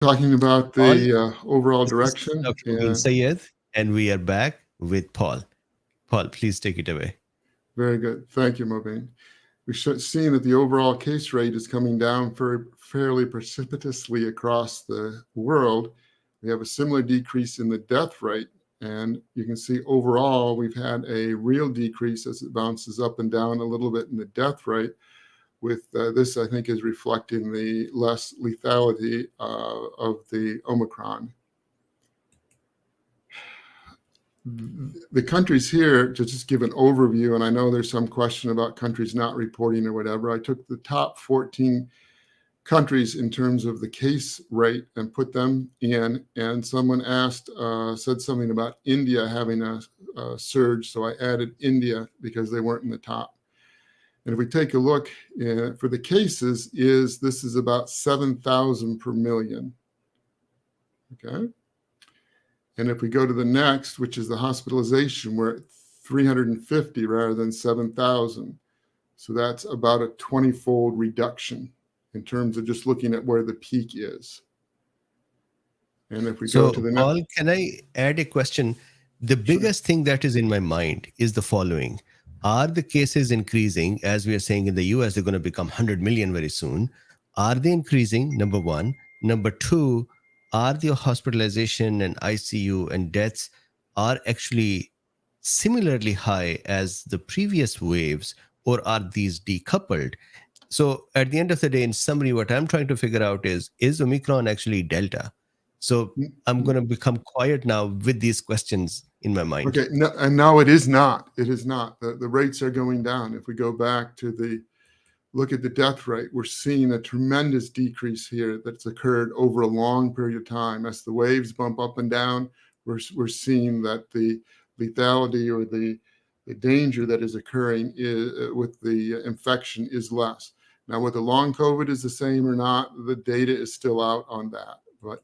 talking about Paul, the overall this is direction. Dr. Mubin And Sayed, and we are back with Paul. Paul, please take it away. very good. Thank you, Mobeen. We've seen that the overall case rate is coming down fairly precipitously across the world. We have a similar decrease in the death rate. And you can see overall, we've had a real decrease as it bounces up and down a little bit in the death rate. With this, I think, is reflecting the less lethality of the Omicron. The countries here, to just give an overview, and I know there's some question about countries not reporting or whatever, I took the top 14 countries in terms of the case rate and put them in, and someone said something about India having a surge, so I added India because they weren't in the top. And if we take a look for the cases, this is about 7,000 per million, okay? And if we go to the next, which is the hospitalization, we're at 350 rather than 7,000. So that's about a 20-fold reduction in terms of just looking at where the peak is. And if we go to the next. Paul, can I add a question? The biggest thing that is in my mind is the following. Are the cases increasing? As we are saying in the US, they're going to become 100 million very soon. Are they increasing? Number one. Number two, are the hospitalization and ICU and deaths are actually similarly high as the previous waves, or are these decoupled? So at the end of the day, in summary, what I'm trying to figure out is Omicron actually Delta? So I'm going to become quiet now with these questions in my mind. Okay, no, and no, it is not. It is not. The rates are going down. If we go back to look at the death rate, we're seeing a tremendous decrease here that's occurred over a long period of time. As the waves bump up and down, we're seeing that the lethality or the danger that is occurring with the infection is less. Now, whether long COVID is the same or not, the data is still out on that. But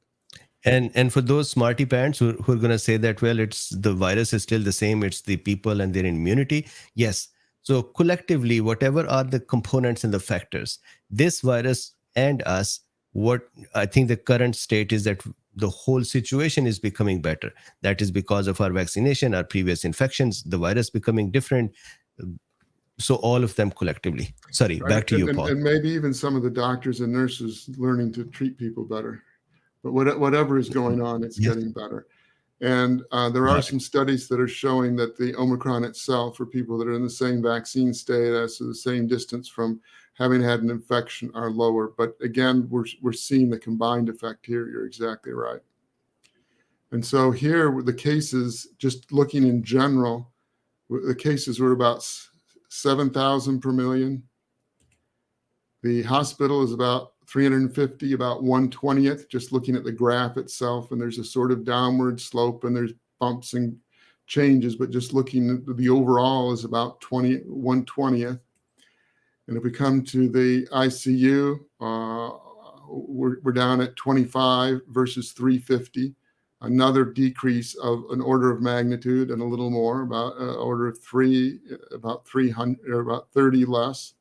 and for those smarty pants who are going to say that, well, it's the virus is still the same, it's the people and their immunity. Yes. So collectively, whatever are the components and the factors, this virus and us, what I think the current state is that the whole situation is becoming better. That is because of our vaccination, our previous infections, the virus becoming different. So all of them collectively. Sorry, right, back to you, Paul. and maybe even some of the doctors and nurses learning to treat people better. But whatever is going on, it's getting better. And there are some studies that are showing that the Omicron itself, for people that are in the same vaccine status or the same distance from having had an infection, are lower. But again, we're seeing the combined effect here. You're exactly right. And so here, with the cases, just looking in general, the cases were about 7,000 per million. The hospital is about 350, about 1/20th, just looking at the graph itself, and there's a sort of downward slope and there's bumps and changes, but just looking at the overall is about 1/20th. And if we come to the ICU, we're down at 25 versus 350, another decrease of an order of magnitude and a little more, about order of about 300 or about 30 less.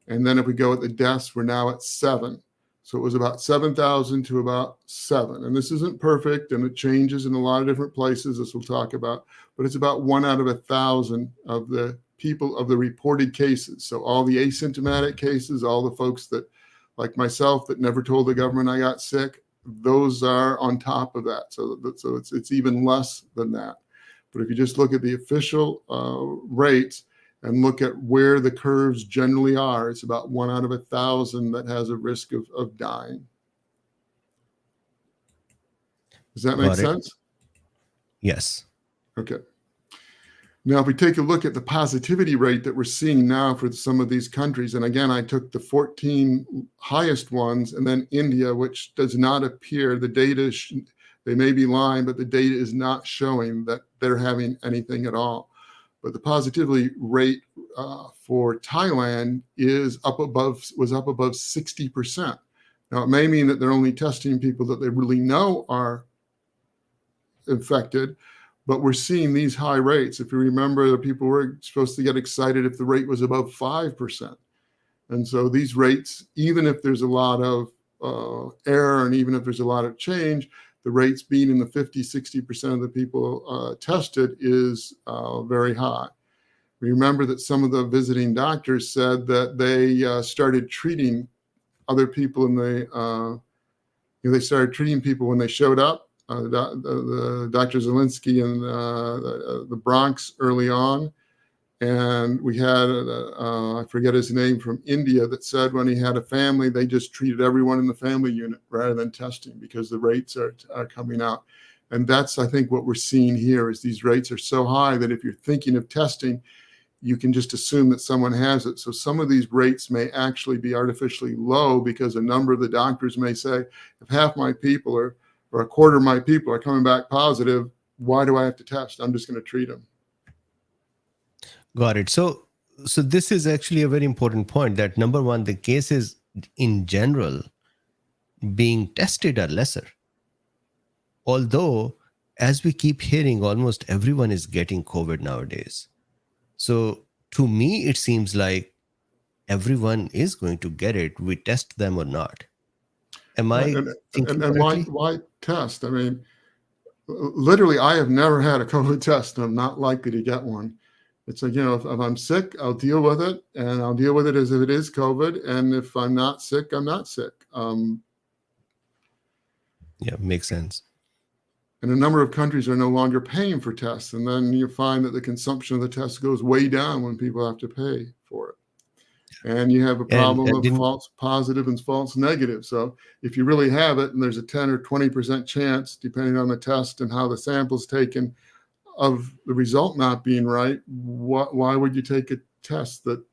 And then if we go at the deaths, we're now at 7. So it was about 7,000 to about 7. And this isn't perfect, and it changes in a lot of different places, as we'll talk about. But it's about 1 out of 1,000 of the people of the reported cases. So all the asymptomatic cases, all the folks that, like myself, that never told the government I got sick, those are on top of that. So it's even less than that. But if you just look at the official rates, and look at where the curves generally are, it's about 1 out of 1,000 that has a risk of dying. Does that make sense? Yes. Okay. Now, if we take a look at the positivity rate that we're seeing now for some of these countries, and again, I took the 14 highest ones and then India, which does not appear, the data, they may be lying, but the data is not showing that they're having anything at all. But the positivity rate for Thailand was up above 60%. Now, it may mean that they're only testing people that they really know are infected, but we're seeing these high rates. If you remember, the people were supposed to get excited if the rate was above 5%. And so these rates, even if there's a lot of error, and even if there's a lot of change, the rates being in the 50-60% of the people tested is very high. Remember that some of the visiting doctors said that they started treating other people in they started treating people when they showed up. The Dr. Zielinski in the Bronx early on. And we had, I forget his name, from India that said when he had a family, they just treated everyone in the family unit rather than testing because the rates are coming out. And that's, I think, what we're seeing here is these rates are so high that if you're thinking of testing, you can just assume that someone has it. So some of these rates may actually be artificially low because a number of the doctors may say, if half my people or a quarter of my people are coming back positive, why do I have to test? I'm just going to treat them. Got it. So this is actually a very important point that number one, the cases in general being tested are lesser. Although, as we keep hearing, almost everyone is getting COVID nowadays. So to me, it seems like everyone is going to get it. We test them or not. Am I thinking correctly? Why test? I mean, literally, I have never had a COVID test, and I'm not likely to get one. It's like, if I'm sick, I'll deal with it, and I'll deal with it as if it is COVID. And if I'm not sick, I'm not sick. Yeah, makes sense. And a number of countries are no longer paying for tests. And then you find that the consumption of the test goes way down when people have to pay for it. And you have a problem of false positive and false negative. So if you really have it and there's a 10 or 20% chance, depending on the test and how the sample's taken, of the result not being right, why would you take a test that,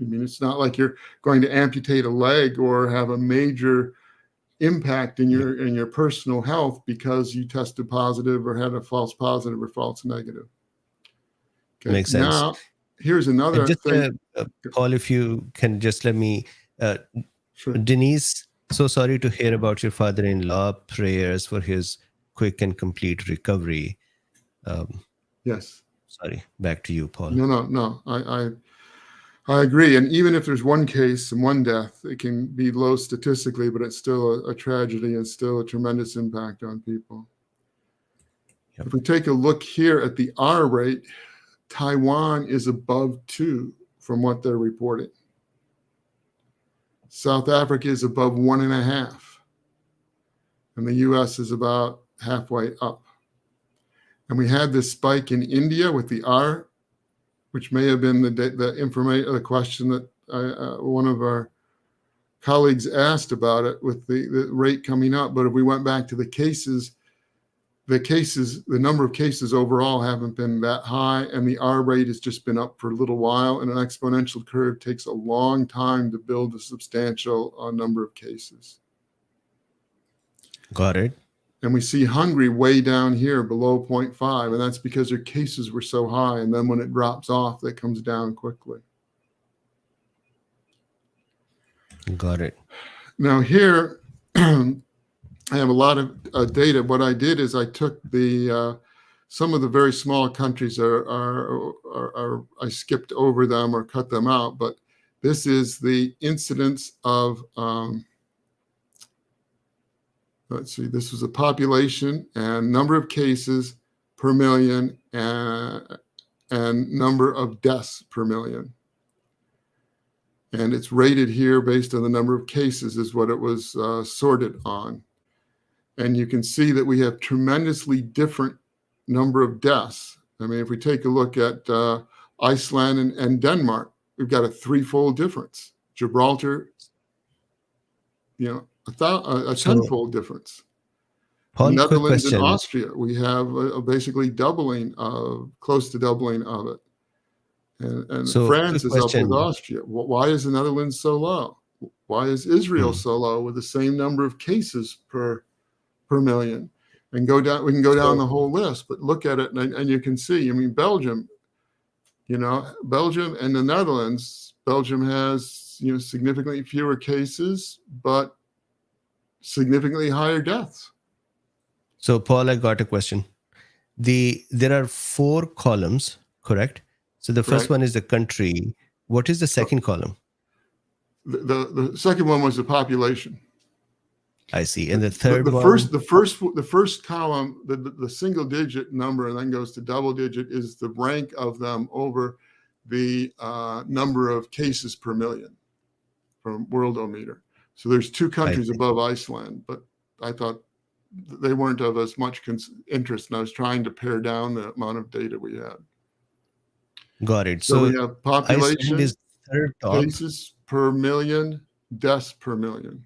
it's not like you're going to amputate a leg or have a major impact in your personal health because you tested positive or had a false positive or false negative. Okay. Makes sense. Now, here's another thing. Paul, if you can just let me, Sure. Denise, so sorry to hear about your father-in-law. Prayers for his quick and complete recovery. Yes. Sorry, back to you, Paul. No. I agree. And even if there's one case and one death, it can be low statistically, but it's still a tragedy and still a tremendous impact on people. Yep. If we take a look here at the R rate, Taiwan is above 2 from what they're reporting. South Africa is above 1.5. And the US is about halfway up. And we had this spike in India with the R, which may have been the question that one of our colleagues asked about it with the rate coming up. But if we went back to the number of cases overall haven't been that high, and the R rate has just been up for a little while. And an exponential curve takes a long time to build a substantial number of cases. Got it. And we see Hungary way down here below 0.5, and that's because their cases were so high. And then when it drops off, that comes down quickly. Got it. Now here, I have a lot of data. What I did is I took some of the very small countries I skipped over them or cut them out, but this is the incidence of let's see, this was a population and number of cases per million and number of deaths per million. And it's rated here based on the number of cases is what it was sorted on. And you can see that we have tremendously different number of deaths. I mean, if we take a look at Iceland and Denmark, we've got a threefold difference. Gibraltar, a tenfold difference. Paul, Netherlands and Austria, we have basically close to doubling of it. And so France is up with Austria. Why is the Netherlands so low? Why is Israel so low with the same number of cases per million? And go down. We can go down the whole list, but look at it, and you can see. I mean, Belgium and the Netherlands. Belgium has significantly fewer cases, but significantly higher deaths. So, Paul, I got a question. There are 4 columns, correct? So the first one is the country. What is the second column? The second one was the population. I see. And the The, third the one, first column, the single digit number, and then goes to double digit, is the rank of them over the number of cases per million from Worldometer. So there's two countries see. above Iceland, but I thought they weren't of as much interest, and I was trying to pare down the amount of data we had. Got it. So So we have Iceland population, is third top. cases per million, deaths per million.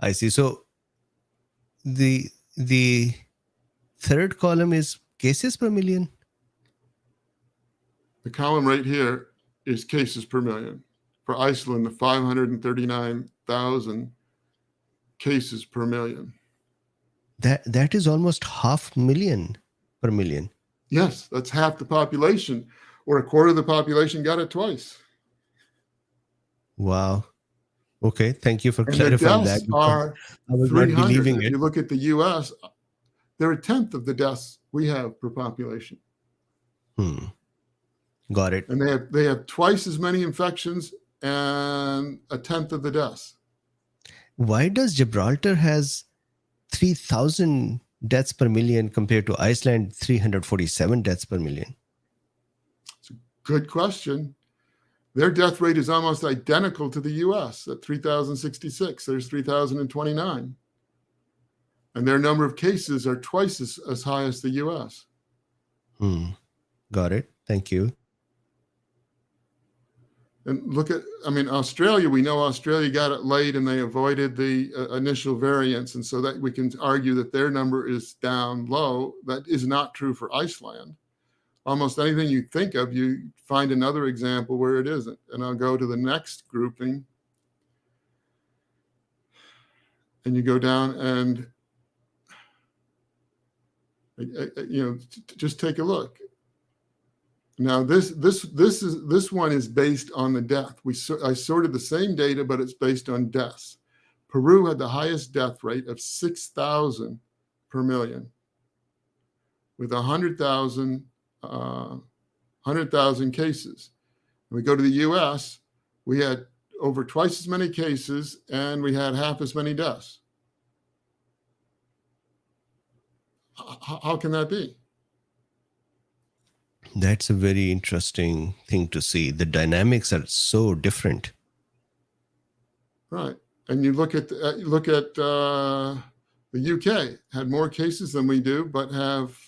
I see. So the third column is cases per million. The column right here is cases per million. For Iceland, the 539,000 cases per million. That is almost 500,000 per million. Yes, that's half the population, or a quarter of the population got it twice. Wow. Okay. Thank you for And the clarifying deaths that. are I was not 300. believing If it. you look at the US, they're a tenth of the deaths we have per population. Got it. And they have twice as many infections and a tenth of the deaths. Why does Gibraltar has 3,000 deaths per million compared to Iceland 347 deaths per million? It's a good question. Their death rate is almost identical to the US at 3,066. There's 3,029. And their number of cases are twice as high as the US. Got it. Thank you. And look at, Australia, we know Australia got it late and they avoided the initial variants. And so that we can argue that their number is down low. That is not true for Iceland. Almost anything you think of, you find another example where it isn't. And I'll go to the next grouping. And you go down and, just take a look. Now this one is based on the death. I sorted the same data, but it's based on deaths. Peru had the highest death rate of 6,000 per million, with 100,000 cases. When we go to the U.S., we had over twice as many cases and we had half as many deaths. How can that be? That's a very interesting thing to see. The dynamics are so different. Right. And you look at the UK, had more cases than we do, but have,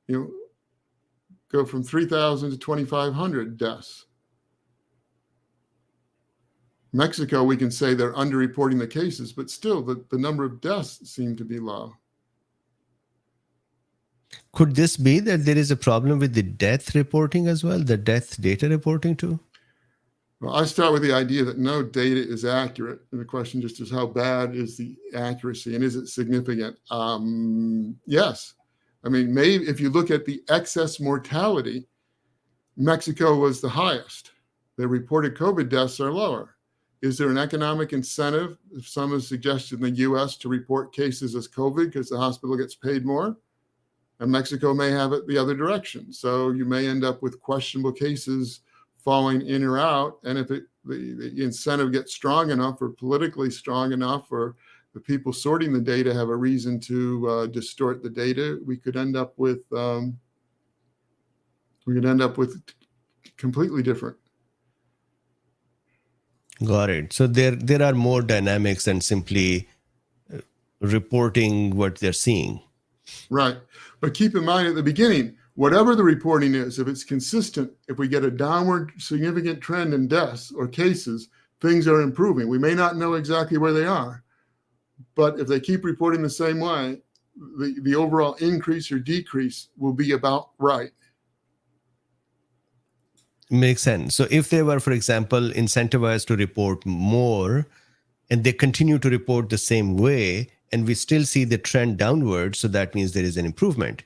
go from 3,000 to 2,500 deaths. Mexico, we can say they're underreporting the cases, but still the number of deaths seem to be low. Could this be that there is a problem with the death reporting as well, the death data reporting too? Well, I start with the idea that no data is accurate. And the question just is, how bad is the accuracy and is it significant? Yes. Maybe if you look at the excess mortality, Mexico was the highest. Their reported COVID deaths are lower. Is there an economic incentive, if some have suggested in the US, to report cases as COVID because the hospital gets paid more? And Mexico may have it the other direction. So you may end up with questionable cases falling in or out. And if the incentive gets strong enough or politically strong enough, or the people sorting the data have a reason to distort the data, we could end up with completely different. Got it. So there are more dynamics than simply reporting what they're seeing. Right. But keep in mind at the beginning, whatever the reporting is, if it's consistent, if we get a downward significant trend in deaths or cases, things are improving. We may not know exactly where they are, but if they keep reporting the same way, the overall increase or decrease will be about right. Makes sense. So if they were, for example, incentivized to report more and they continue to report the same way, and we still see the trend downward, so that means there is an improvement.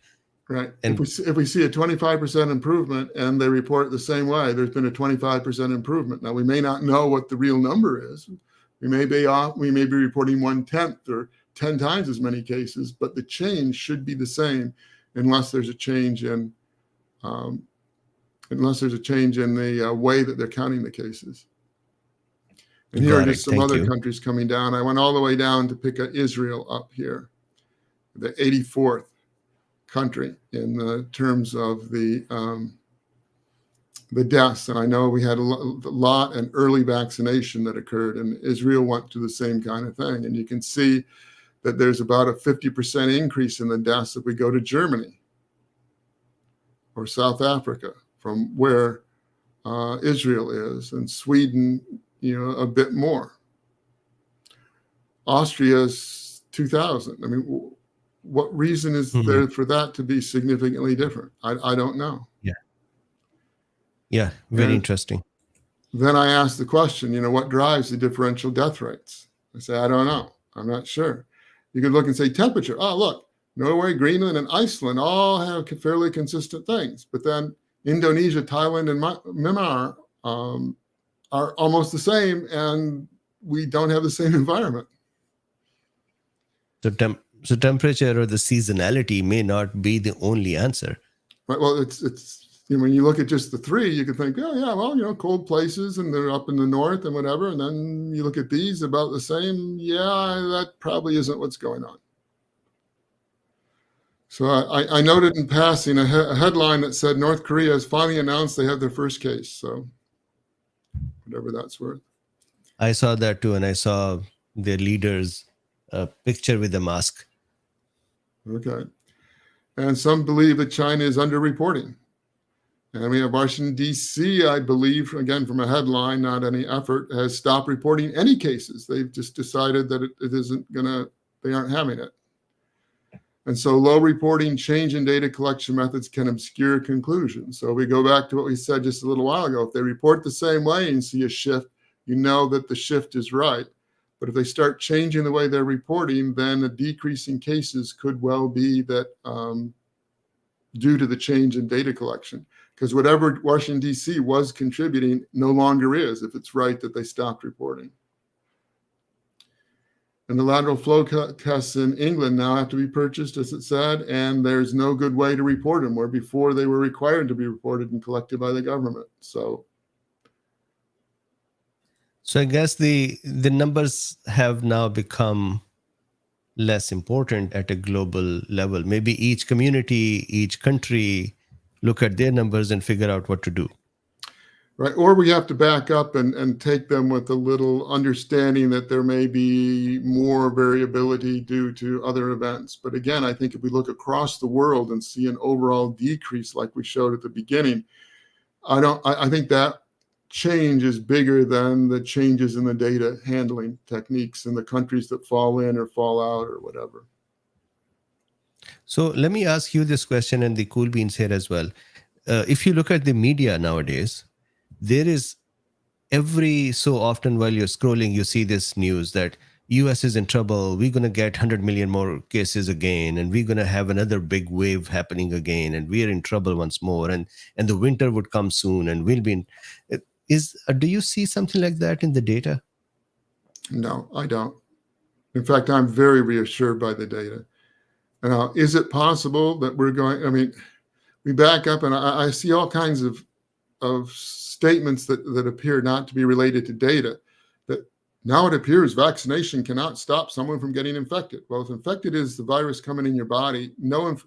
Right. And if we see a 25% improvement and they report the same way, there's been a 25% improvement. Now, we may not know what the real number is. We may be reporting 1/10 or 10 times as many cases, but the change should be the same unless there's a change in the way that they're counting the cases. And here are Got just it. some Thank other you. countries coming down. I went all the way down to pick Israel up here, the 84th country in the terms of the deaths. And I know we had a lot and early vaccination that occurred, and Israel went through the same kind of thing. And you can see that there's about a 50% increase in the deaths if we go to Germany or South Africa from where Israel is, and Sweden, a bit more. Austria's 2,000. I mean, what reason is there for that to be significantly different? I don't know. Yeah, very interesting. Then I asked the question, what drives the differential death rates? I say, I don't know. I'm not sure. You could look and say temperature. Oh, look, Norway, Greenland, and Iceland all have fairly consistent things. But then Indonesia, Thailand, and Myanmar are almost the same, and we don't have the same environment. So temperature or the seasonality may not be the only answer. Right. Well, it's when you look at just the three, you could think, oh yeah, well, cold places and they're up in the north and whatever. And then you look at these about the same. Yeah, that probably isn't what's going on. So I noted in passing a headline that said North Korea has finally announced they have their first case. So whatever that's worth. I saw that too, and I saw their leaders' picture with a mask. Okay. And some believe that China is underreporting. And we have Washington, D.C., I believe, again, from a headline, not any effort, has stopped reporting any cases. They've just decided that they aren't having it. And so low reporting, change in data collection methods can obscure conclusions. So we go back to what we said just a little while ago. If they report the same way and see a shift, you know that the shift is right. But if they start changing the way they're reporting, then a decrease in cases could well be that due to the change in data collection. Because whatever Washington, D.C. was contributing no longer is, if it's right that they stopped reporting. And the lateral flow tests in England now have to be purchased, as it said, and there's no good way to report them, where before they were required to be reported and collected by the government. So I guess the numbers have now become less important at a global level. Maybe each community, each country look at their numbers and figure out what to do. Right. Or we have to back up and take them with a little understanding that there may be more variability due to other events. But again, I think if we look across the world and see an overall decrease like we showed at the beginning, I think that change is bigger than the changes in the data handling techniques in the countries that fall in or fall out or whatever. So let me ask you this question, and the cool beans here as well. If you look at the media nowadays, there is every so often while you're scrolling, you see this news that US is in trouble. We're going to get 100 million more cases again, and we're going to have another big wave happening again, and we're in trouble once more, and the winter would come soon, and we'll be in. Do you see something like that in the data? No, I don't. In fact, I'm very reassured by the data. Now, is it possible that we back up and I see all kinds of statements that appear not to be related to data, that now it appears vaccination cannot stop someone from getting infected. Well, if infected is the virus coming in your body, no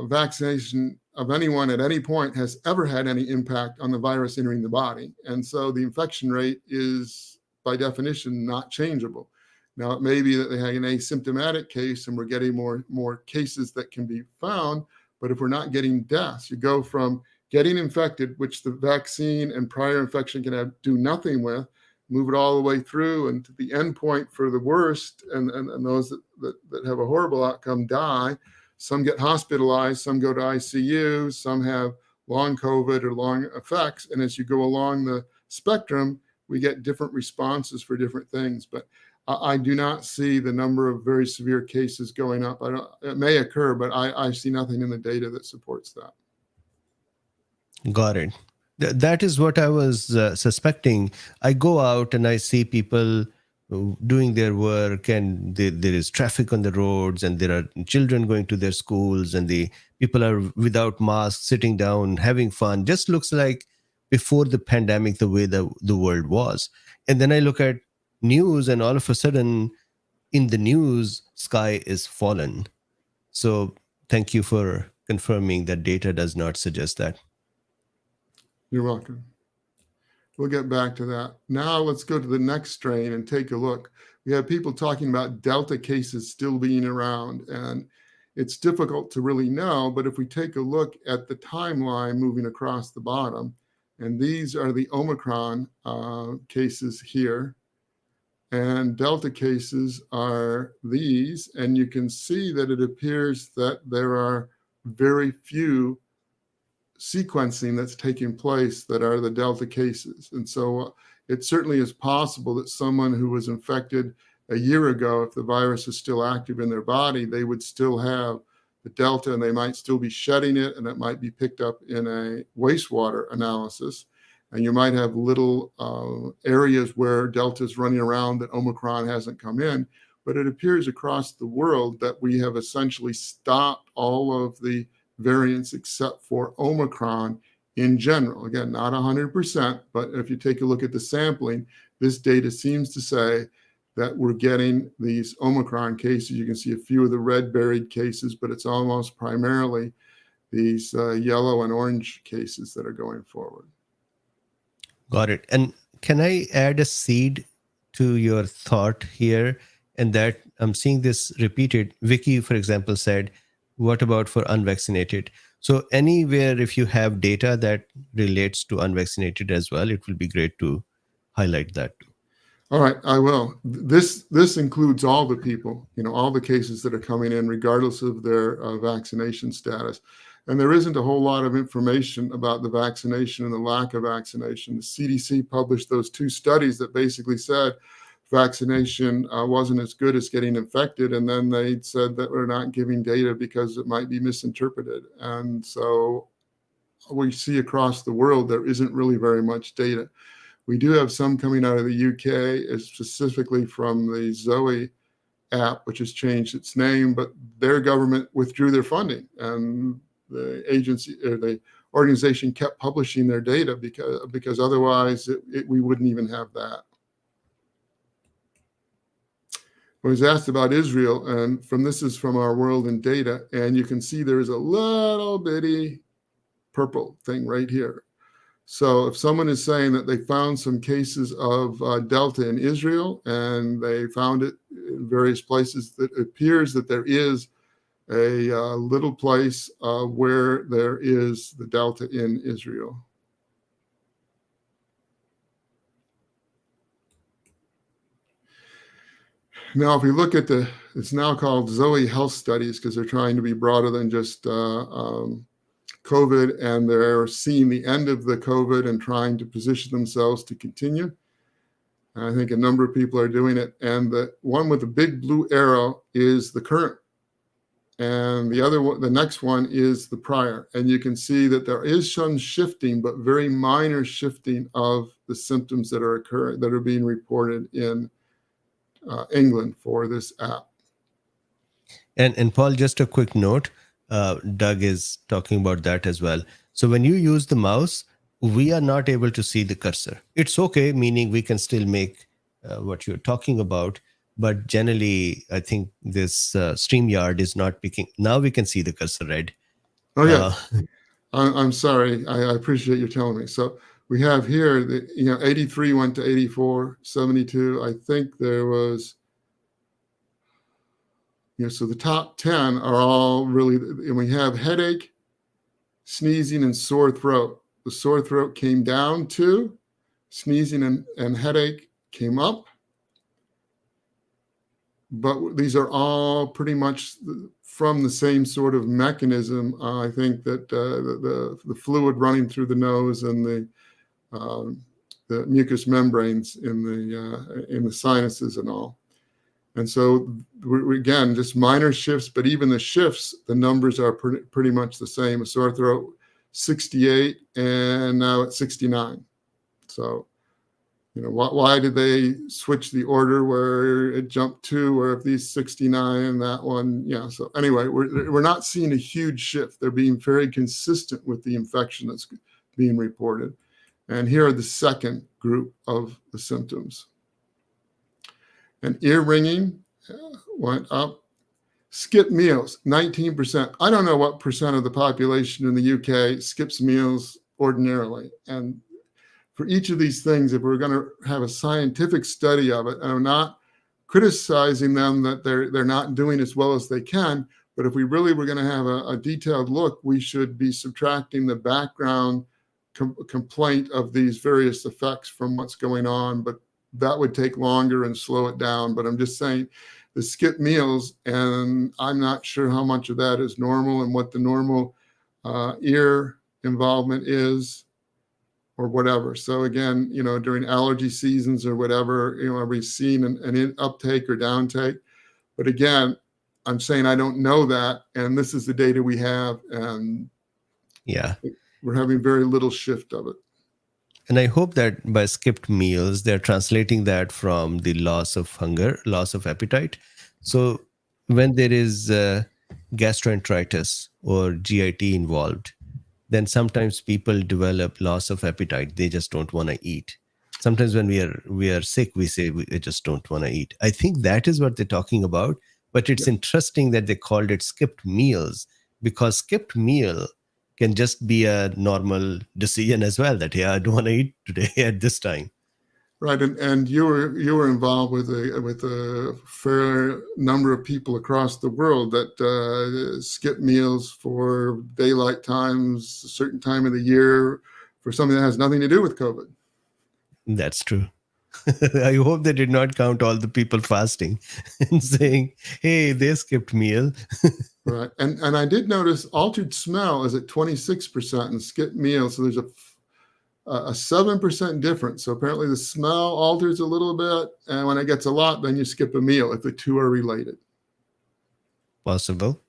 vaccination of anyone at any point has ever had any impact on the virus entering the body. And so the infection rate is, by definition, not changeable. Now, it may be that they have an asymptomatic case and we're getting more cases that can be found, but if we're not getting deaths, you go from getting infected, which the vaccine and prior infection can do nothing with, move it all the way through and to the end point for the worst, and those that have a horrible outcome die. Some get hospitalized, some go to ICU, some have long COVID or long effects. And as you go along the spectrum, we get different responses for different things. But I do not see the number of very severe cases going up. It may occur, but I see nothing in the data that supports that. Got it. That is what I was suspecting. I go out and I see people doing their work, and there is traffic on the roads, and there are children going to their schools, and the people are without masks, sitting down, having fun. Just looks like before the pandemic, the way the world was. And then I look at news, and all of a sudden in the news, sky is fallen. So thank you for confirming that data does not suggest that. You're welcome. We'll get back to that. Now let's go to the next strain and take a look. We have people talking about Delta cases still being around, and it's difficult to really know, but if we take a look at the timeline moving across the bottom, and these are the Omicron cases here, and Delta cases are these, and you can see that it appears that there are very few sequencing that's taking place that are the Delta cases. And so it certainly is possible that someone who was infected a year ago, if the virus is still active in their body, they would still have the Delta, and they might still be shedding it, and it might be picked up in a wastewater analysis. And you might have little areas where Delta is running around that Omicron hasn't come in. But it appears across the world that we have essentially stopped all of the variants except for Omicron in general. Again, not 100%, but if you take a look at the sampling, this data seems to say that we're getting these Omicron cases. You can see a few of the red buried cases, but it's almost primarily these yellow and orange cases that are going forward. Got it. And can I add a seed to your thought here? And that I'm seeing this repeated. Vicky, for example, said, what about for unvaccinated? So anywhere, if you have data that relates to unvaccinated as well, it will be great to highlight that too. All right, I will. This includes all the people, all the cases that are coming in, regardless of their vaccination status. And there isn't a whole lot of information about the vaccination and the lack of vaccination. The CDC published those 2 studies that basically said vaccination wasn't as good as getting infected. And then they said that we're not giving data because it might be misinterpreted. And so we see across the world, there isn't really very much data. We do have some coming out of the UK, specifically from the Zoe app, which has changed its name, but their government withdrew their funding, and the agency or the organization kept publishing their data because otherwise we wouldn't even have that. I was asked about Israel, and this is from our World in Data, and you can see there is a little bitty purple thing right here. So if someone is saying that they found some cases of Delta in Israel, and they found it in various places, that it appears that there is a little place where there is the Delta in Israel. Now, if we look at it's now called Zoe Health Studies because they're trying to be broader than just COVID, and they're seeing the end of the COVID and trying to position themselves to continue. And I think a number of people are doing it. And the one with the big blue arrow is the current. And the other one, the next one, is the prior. And you can see that there is some shifting, but very minor shifting of the symptoms that are occurring, that are being reported in England for this app. And Paul, just a quick note, Doug is talking about that as well. So when you use the mouse, we are not able to see the cursor. It's okay, meaning we can still make what you're talking about. But generally, I think this StreamYard is not picking. Now we can see the cursor red. Oh, yeah. I'm sorry. I appreciate you telling me. So we have here, 83 went to 84, 72. I think there was, so the top 10 are all really, and we have headache, sneezing, and sore throat. The sore throat came down 2, sneezing and headache came up. But these are all pretty much from the same sort of mechanism. I think that the fluid running through the nose and the mucous membranes in the sinuses and all. And so we again, just minor shifts, but even the shifts, the numbers are pretty much the same. A sore throat, 68, and now it's 69. So, why did they switch the order where it jumped 2, or if these 69 and that one? Yeah. So anyway, we're not seeing a huge shift. They're being very consistent with the infection that's being reported. And here are the second group of the symptoms. And ear ringing went up. Skip meals, 19%. I don't know what percent of the population in the UK skips meals ordinarily. And for each of these things, if we're going to have a scientific study of it, and I'm not criticizing them that they're not doing as well as they can, but if we really were going to have a detailed look, we should be subtracting the background complaint of these various effects from what's going on, but that would take longer and slow it down. But I'm just saying the skip meals, and I'm not sure how much of that is normal and what the normal ear involvement is or whatever. So again, during allergy seasons or whatever, are we seeing an uptake or downtake? But again, I'm saying I don't know that, and this is the data we have, and yeah, we're having very little shift of it. And I hope that by skipped meals, they're translating that from the loss of hunger, loss of appetite. So when there is gastroenteritis or GIT involved, then sometimes people develop loss of appetite. They just don't want to eat. Sometimes when we are sick, we say we just don't want to eat. I think that is what they're talking about. But it's interesting that they called it skipped meals, because skipped meal can just be a normal decision as well, that, yeah, I don't want to eat today at this time. Right, and you were involved with a fair number of people across the world that skip meals for daylight times, a certain time of the year, for something that has nothing to do with COVID. That's true. I hope they did not count all the people fasting and saying, hey, they skipped meal. Right. And I did notice altered smell is at 26% and skipped meal. So there's a 7% difference. So apparently the smell alters a little bit. And when it gets a lot, then you skip a meal if the two are related. Possible.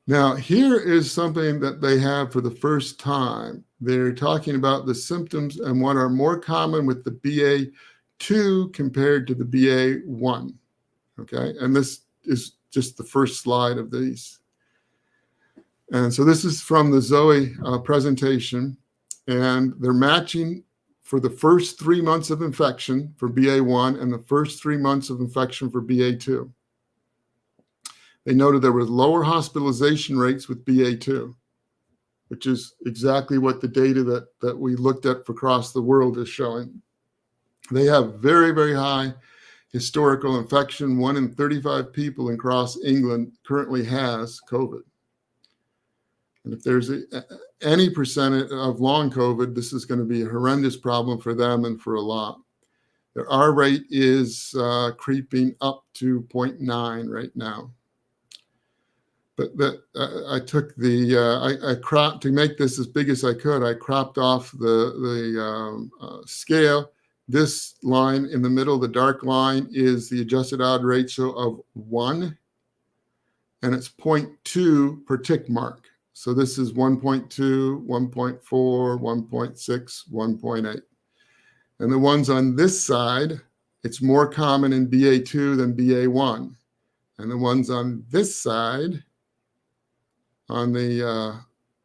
Now, here is something that they have for the first time. They're talking about the symptoms and what are more common with the BA2 compared to the BA1. Okay, and this is just the first slide of these. And so this is from the Zoe presentation, and they're matching for the first 3 months of infection for BA1 and the first 3 months of infection for BA2. They noted there were lower hospitalization rates with BA2, which is exactly what the data that we looked at for across the world is showing. They have very, very high historical infection. 1 in 35 people across England currently has COVID. And if there's any percentage of long COVID, this is going to be a horrendous problem for them and for a lot. Their R rate is creeping up to 0.9 right now. But I took I cropped, to make this as big as I could, I cropped off the scale. This line in the middle, the dark line, is the adjusted odd ratio of 1, and it's 0.2 per tick mark. So this is 1.2, 1.4, 1.6, 1.8. And the ones on this side, it's more common in BA2 than BA1. And the ones on this side, on the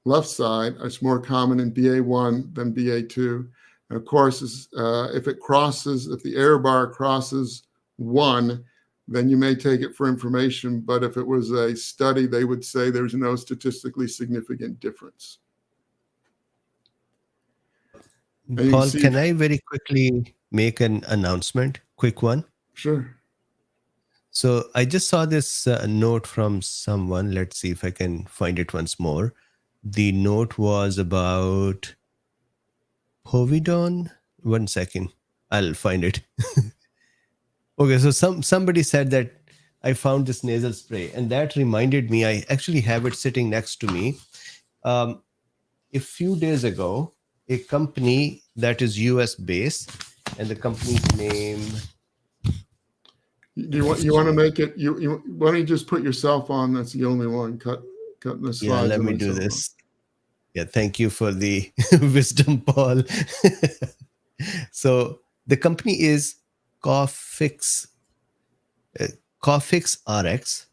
left side, it's more common in BA1 than BA2. And of course, if the error bar crosses 1, then you may take it for information. But if it was a study, they would say there's no statistically significant difference. Paul, can I very quickly make an announcement? Quick one. Sure. So I just saw this note from someone. Let's see if I can find it once more. The note was about Povidone. 1 second. I'll find it. Okay, so somebody said that I found this nasal spray, and that reminded me, I actually have it sitting next to me. A few days ago, a company that is US based, and the company's name. You want to make it, why don't you just put yourself on? That's the only one. Cut the slides. Yeah, let me do this. Yeah, thank you for the wisdom, Paul. So the company is Cofix RX.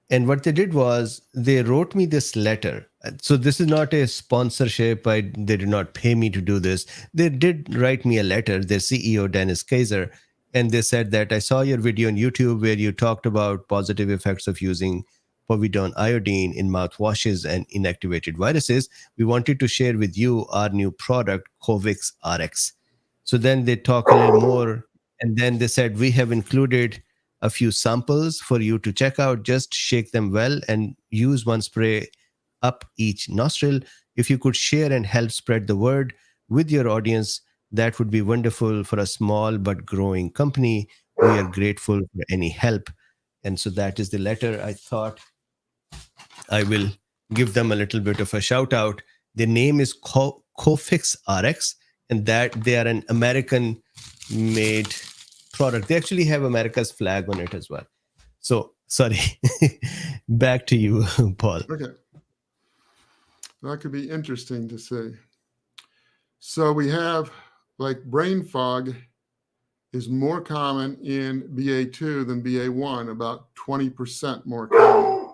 And what they did was they wrote me this letter. So this is not a sponsorship. They did not pay me to do this. They did write me a letter, their CEO, Dennis Kaiser, and they said that I saw your video on YouTube where you talked about positive effects of using povidone iodine in mouthwashes and inactivated viruses. We wanted to share with you our new product, Covix RX. So then they talk a little more, and then they said, we have included a few samples for you to check out. Just shake them well and use one spray up each nostril. If you could share and help spread the word with your audience, that would be wonderful for a small but growing company. We are grateful for any help. And so that is the letter. I thought I will give them a little bit of a shout out. The name is Covix RX, and that they are an American made product. They actually have America's flag on it as well. So sorry, back to you, Paul. Okay. That could be interesting to see. So we have, like, brain fog is more common in BA2 than BA1, about 20% more common.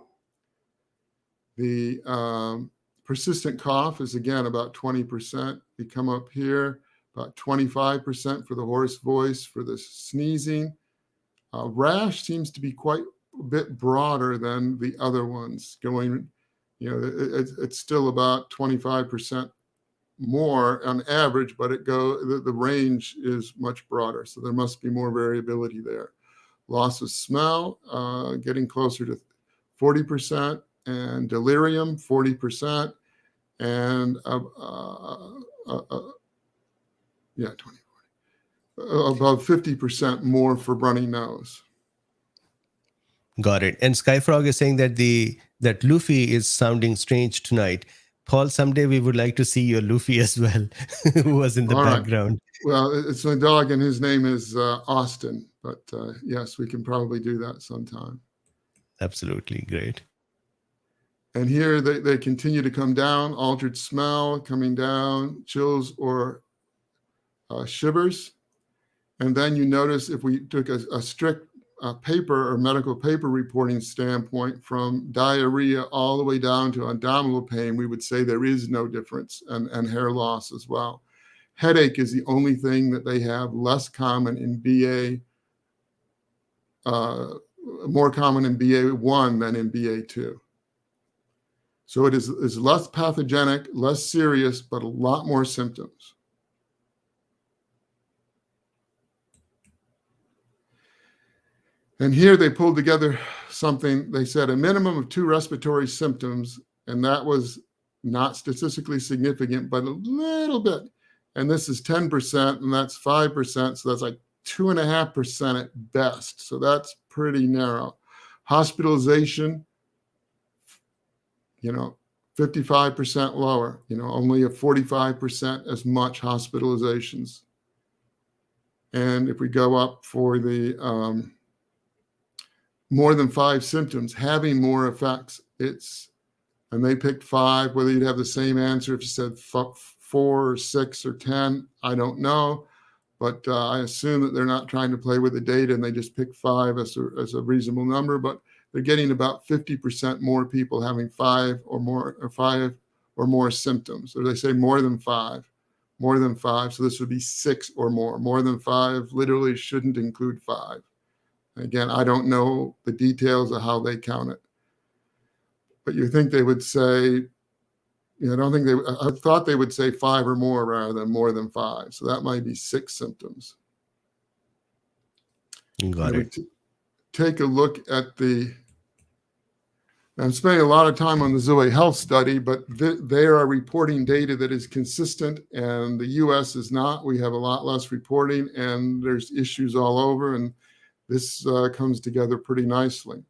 The persistent cough is, again, about 20%. We come up here, about 25% for the hoarse voice, for the sneezing. Rash seems to be quite a bit broader than the other ones, going, it's still about 25% more on average, but the range is much broader. So there must be more variability there. Loss of smell, getting closer to 40%, and delirium, 40%, and 20, above 50% more for runny nose. Got it. And Skyfrog is saying that that Luffy is sounding strange tonight. Paul, someday we would like to see your Luffy as well, who was in the background. Right. Well, it's my dog, and his name is Austin. But yes, we can probably do that sometime. Absolutely. Great. And here they continue to come down, altered smell coming down, chills or shivers. And then you notice, if we took a strict paper or medical paper reporting standpoint, from diarrhea all the way down to abdominal pain, we would say there is no difference, and hair loss as well. Headache is the only thing that they have less common in BA, more common in BA1 than in BA2. So it is less pathogenic, less serious, but a lot more symptoms. And here they pulled together something. They said a minimum of 2 respiratory symptoms, and that was not statistically significant, but a little bit. And this is 10%, and that's 5%. So that's like 2.5% at best. So that's pretty narrow. Hospitalization, 55% lower, only a 45% as much hospitalizations. And if we go up for the more than 5 symptoms, having more effects, and they picked 5, whether you'd have the same answer if you said 4 or 6 or 10, I don't know. But I assume that they're not trying to play with the data, and they just picked 5 as a reasonable number. But they're getting about 50% more people having 5 or more symptoms. Or they say more than 5. So this would be 6 or more. More than 5 literally shouldn't include 5. Again, I don't know the details of how they count it. But you think they would say, I thought they would say 5 or more rather than more than 5. So that might be 6 symptoms. Got it. Take a look at I'm spending a lot of time on the Zoe Health Study, but they are reporting data that is consistent, and the U.S. is not. We have a lot less reporting, and there's issues all over, and this comes together pretty nicely.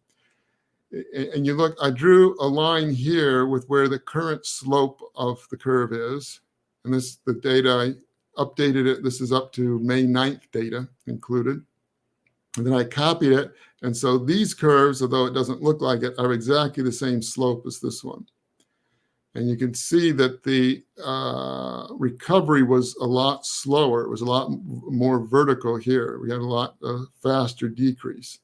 And you look, I drew a line here with where the current slope of the curve is. And the data, I updated it. This is up to May 9th data included. And then I copied it. And so these curves, although it doesn't look like it, are exactly the same slope as this one. And you can see that the recovery was a lot slower. It was a lot more vertical here. We had a lot faster decrease.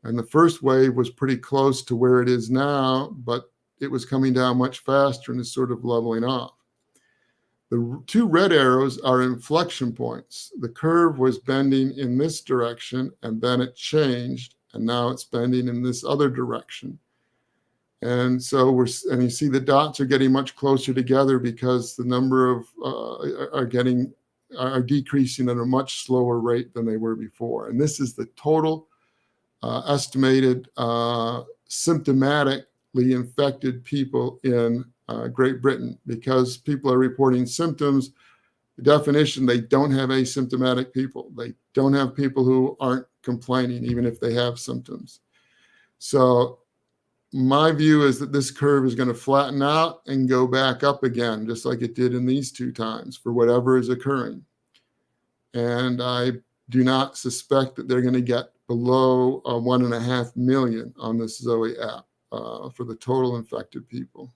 And the first wave was pretty close to where it is now, but it was coming down much faster and is sort of leveling off. The two red arrows are inflection points. The curve was bending in this direction, and then it changed, and now it's bending in this other direction. And so and you see the dots are getting much closer together because the number of are decreasing at a much slower rate than they were before. And this is the total estimated symptomatically infected people in Great Britain. Because people are reporting symptoms, the definition, they don't have asymptomatic people. They don't have people who aren't complaining, even if they have symptoms. So my view is that this curve is going to flatten out and go back up again, just like it did in these two times for whatever is occurring. And I do not suspect that they're going to get below 1.5 million on this Zoe app for the total infected people.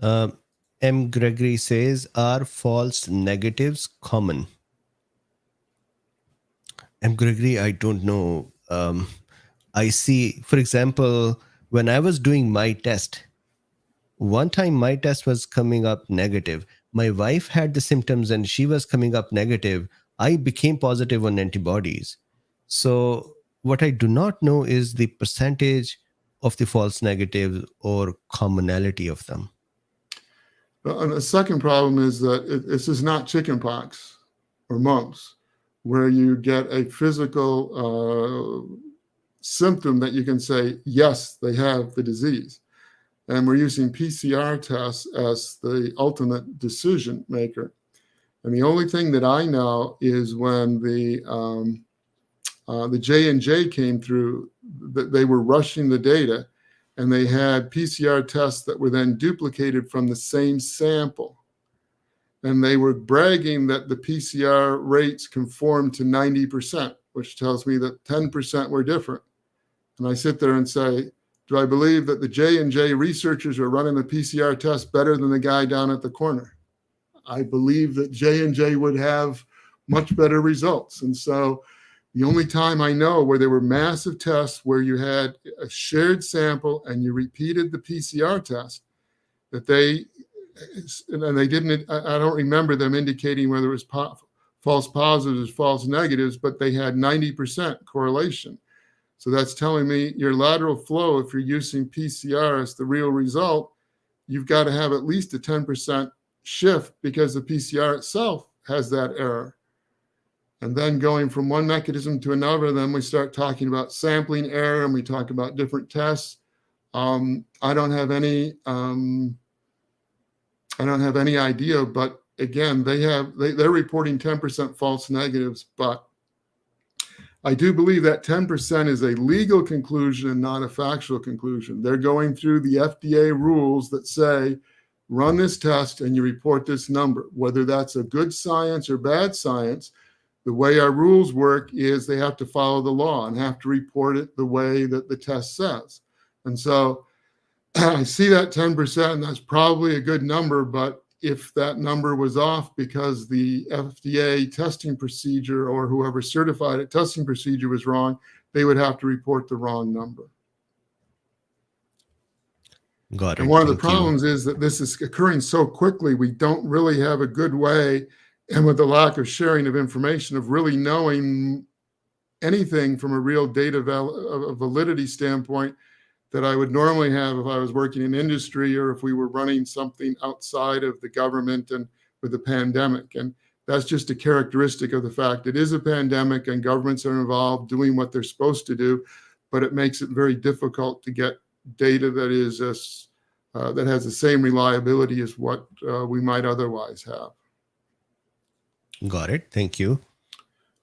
M. Gregory says, are false negatives common? M. Gregory, I don't know. I see, for example, when I was doing my test, one time my test was coming up negative. My wife had the symptoms and she was coming up negative. I became positive on antibodies. So what I do not know is the percentage of the false negatives or commonality of them. And the second problem is that this is not chickenpox or mumps, where you get a physical symptom that you can say, yes, they have the disease. And we're using PCR tests as the ultimate decision maker. And the only thing that I know is when the J&J came through, that they were rushing the data, and they had PCR tests that were then duplicated from the same sample. And they were bragging that the PCR rates conformed to 90%, which tells me that 10% were different. And I sit there and say, do I believe that the J&J researchers are running the PCR test better than the guy down at the corner? I believe that J&J would have much better results. And so the only time I know where there were massive tests where you had a shared sample and you repeated the PCR test, that they didn't, I don't remember them indicating whether it was false positives or false negatives, but they had 90% correlation. So that's telling me your lateral flow, if you're using PCR as the real result, you've got to have at least a 10% shift because the PCR itself has that error. And then going from one mechanism to another, then we start talking about sampling error and we talk about different tests. I don't have any idea, but again, they're reporting 10% false negatives, but I do believe that 10% is a legal conclusion and not a factual conclusion. They're going through the FDA rules that say, run this test and you report this number. Whether that's a good science or bad science, the way our rules work is they have to follow the law and have to report it the way that the test says. And so I see that 10%, and that's probably a good number, but if that number was off because the FDA testing procedure or whoever certified it testing procedure was wrong, they would have to report the wrong number. Got it. And one of the problems is that this is occurring so quickly, we don't really have a good way, and with the lack of sharing of information, of really knowing anything from a real data validity standpoint that I would normally have if I was working in industry or if we were running something outside of the government and with the pandemic. And that's just a characteristic of the fact it is a pandemic and governments are involved doing what they're supposed to do, but it makes it very difficult to get data that is that has the same reliability as what we might otherwise have. Got it. Thank you.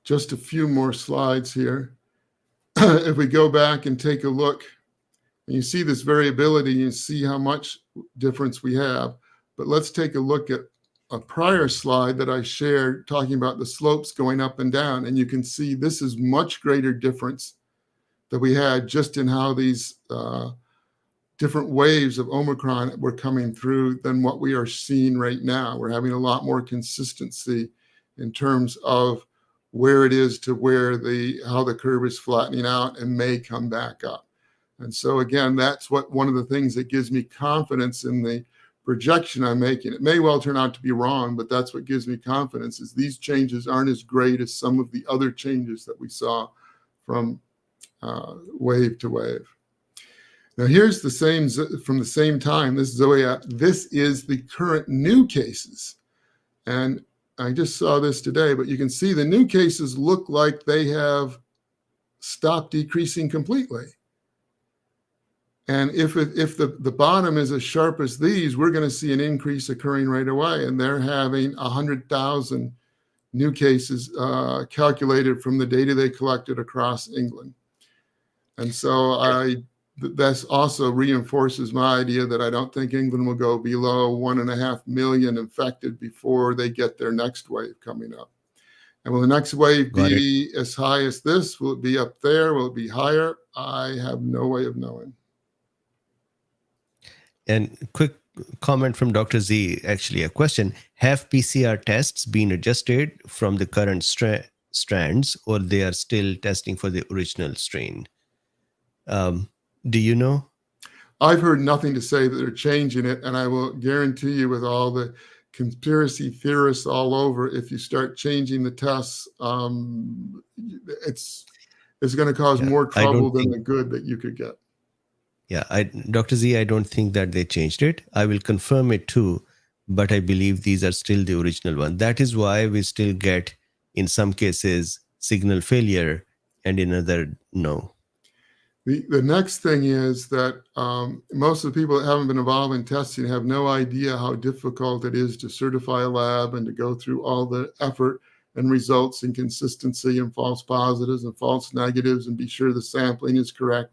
Just a few more slides here. If we go back and take a look, and you see this variability, you see how much difference we have. But let's take a look at a prior slide that I shared talking about the slopes going up and down. And you can see this is much greater difference that we had just in how these different waves of Omicron were coming through than what we are seeing right now. We're having a lot more consistency in terms of where it is to where how the curve is flattening out and may come back up. And so again, that's one of the things that gives me confidence in the projection I'm making. It may well turn out to be wrong, but that's what gives me confidence, is these changes aren't as great as some of the other changes that we saw from wave to wave. Now here's the same from the same time. This is the current new cases. And I just saw this today, but you can see the new cases look like they have stopped decreasing completely. And if the bottom is as sharp as these, we're going to see an increase occurring right away. And they're having 100,000 new cases calculated from the data they collected across England. And so that also reinforces my idea that I don't think England will go below 1.5 million infected before they get their next wave coming up. And will the next wave be as high as this? Will it be up there? Will it be higher? I have no way of knowing. And quick comment from Dr. Z, actually a question. Have PCR tests been adjusted from the current strands, or they are still testing for the original strain? Do you know? I've heard nothing to say that they're changing it. And I will guarantee you, with all the conspiracy theorists all over, if you start changing the tests, it's going to cause more trouble than the good that you could get. Yeah, Dr. Z, I don't think that they changed it. I will confirm it too, but I believe these are still the original one. That is why we still get, in some cases, signal failure, and in other, no. The next thing is that most of the people that haven't been involved in testing have no idea how difficult it is to certify a lab and to go through all the effort and results and consistency and false positives and false negatives and be sure the sampling is correct.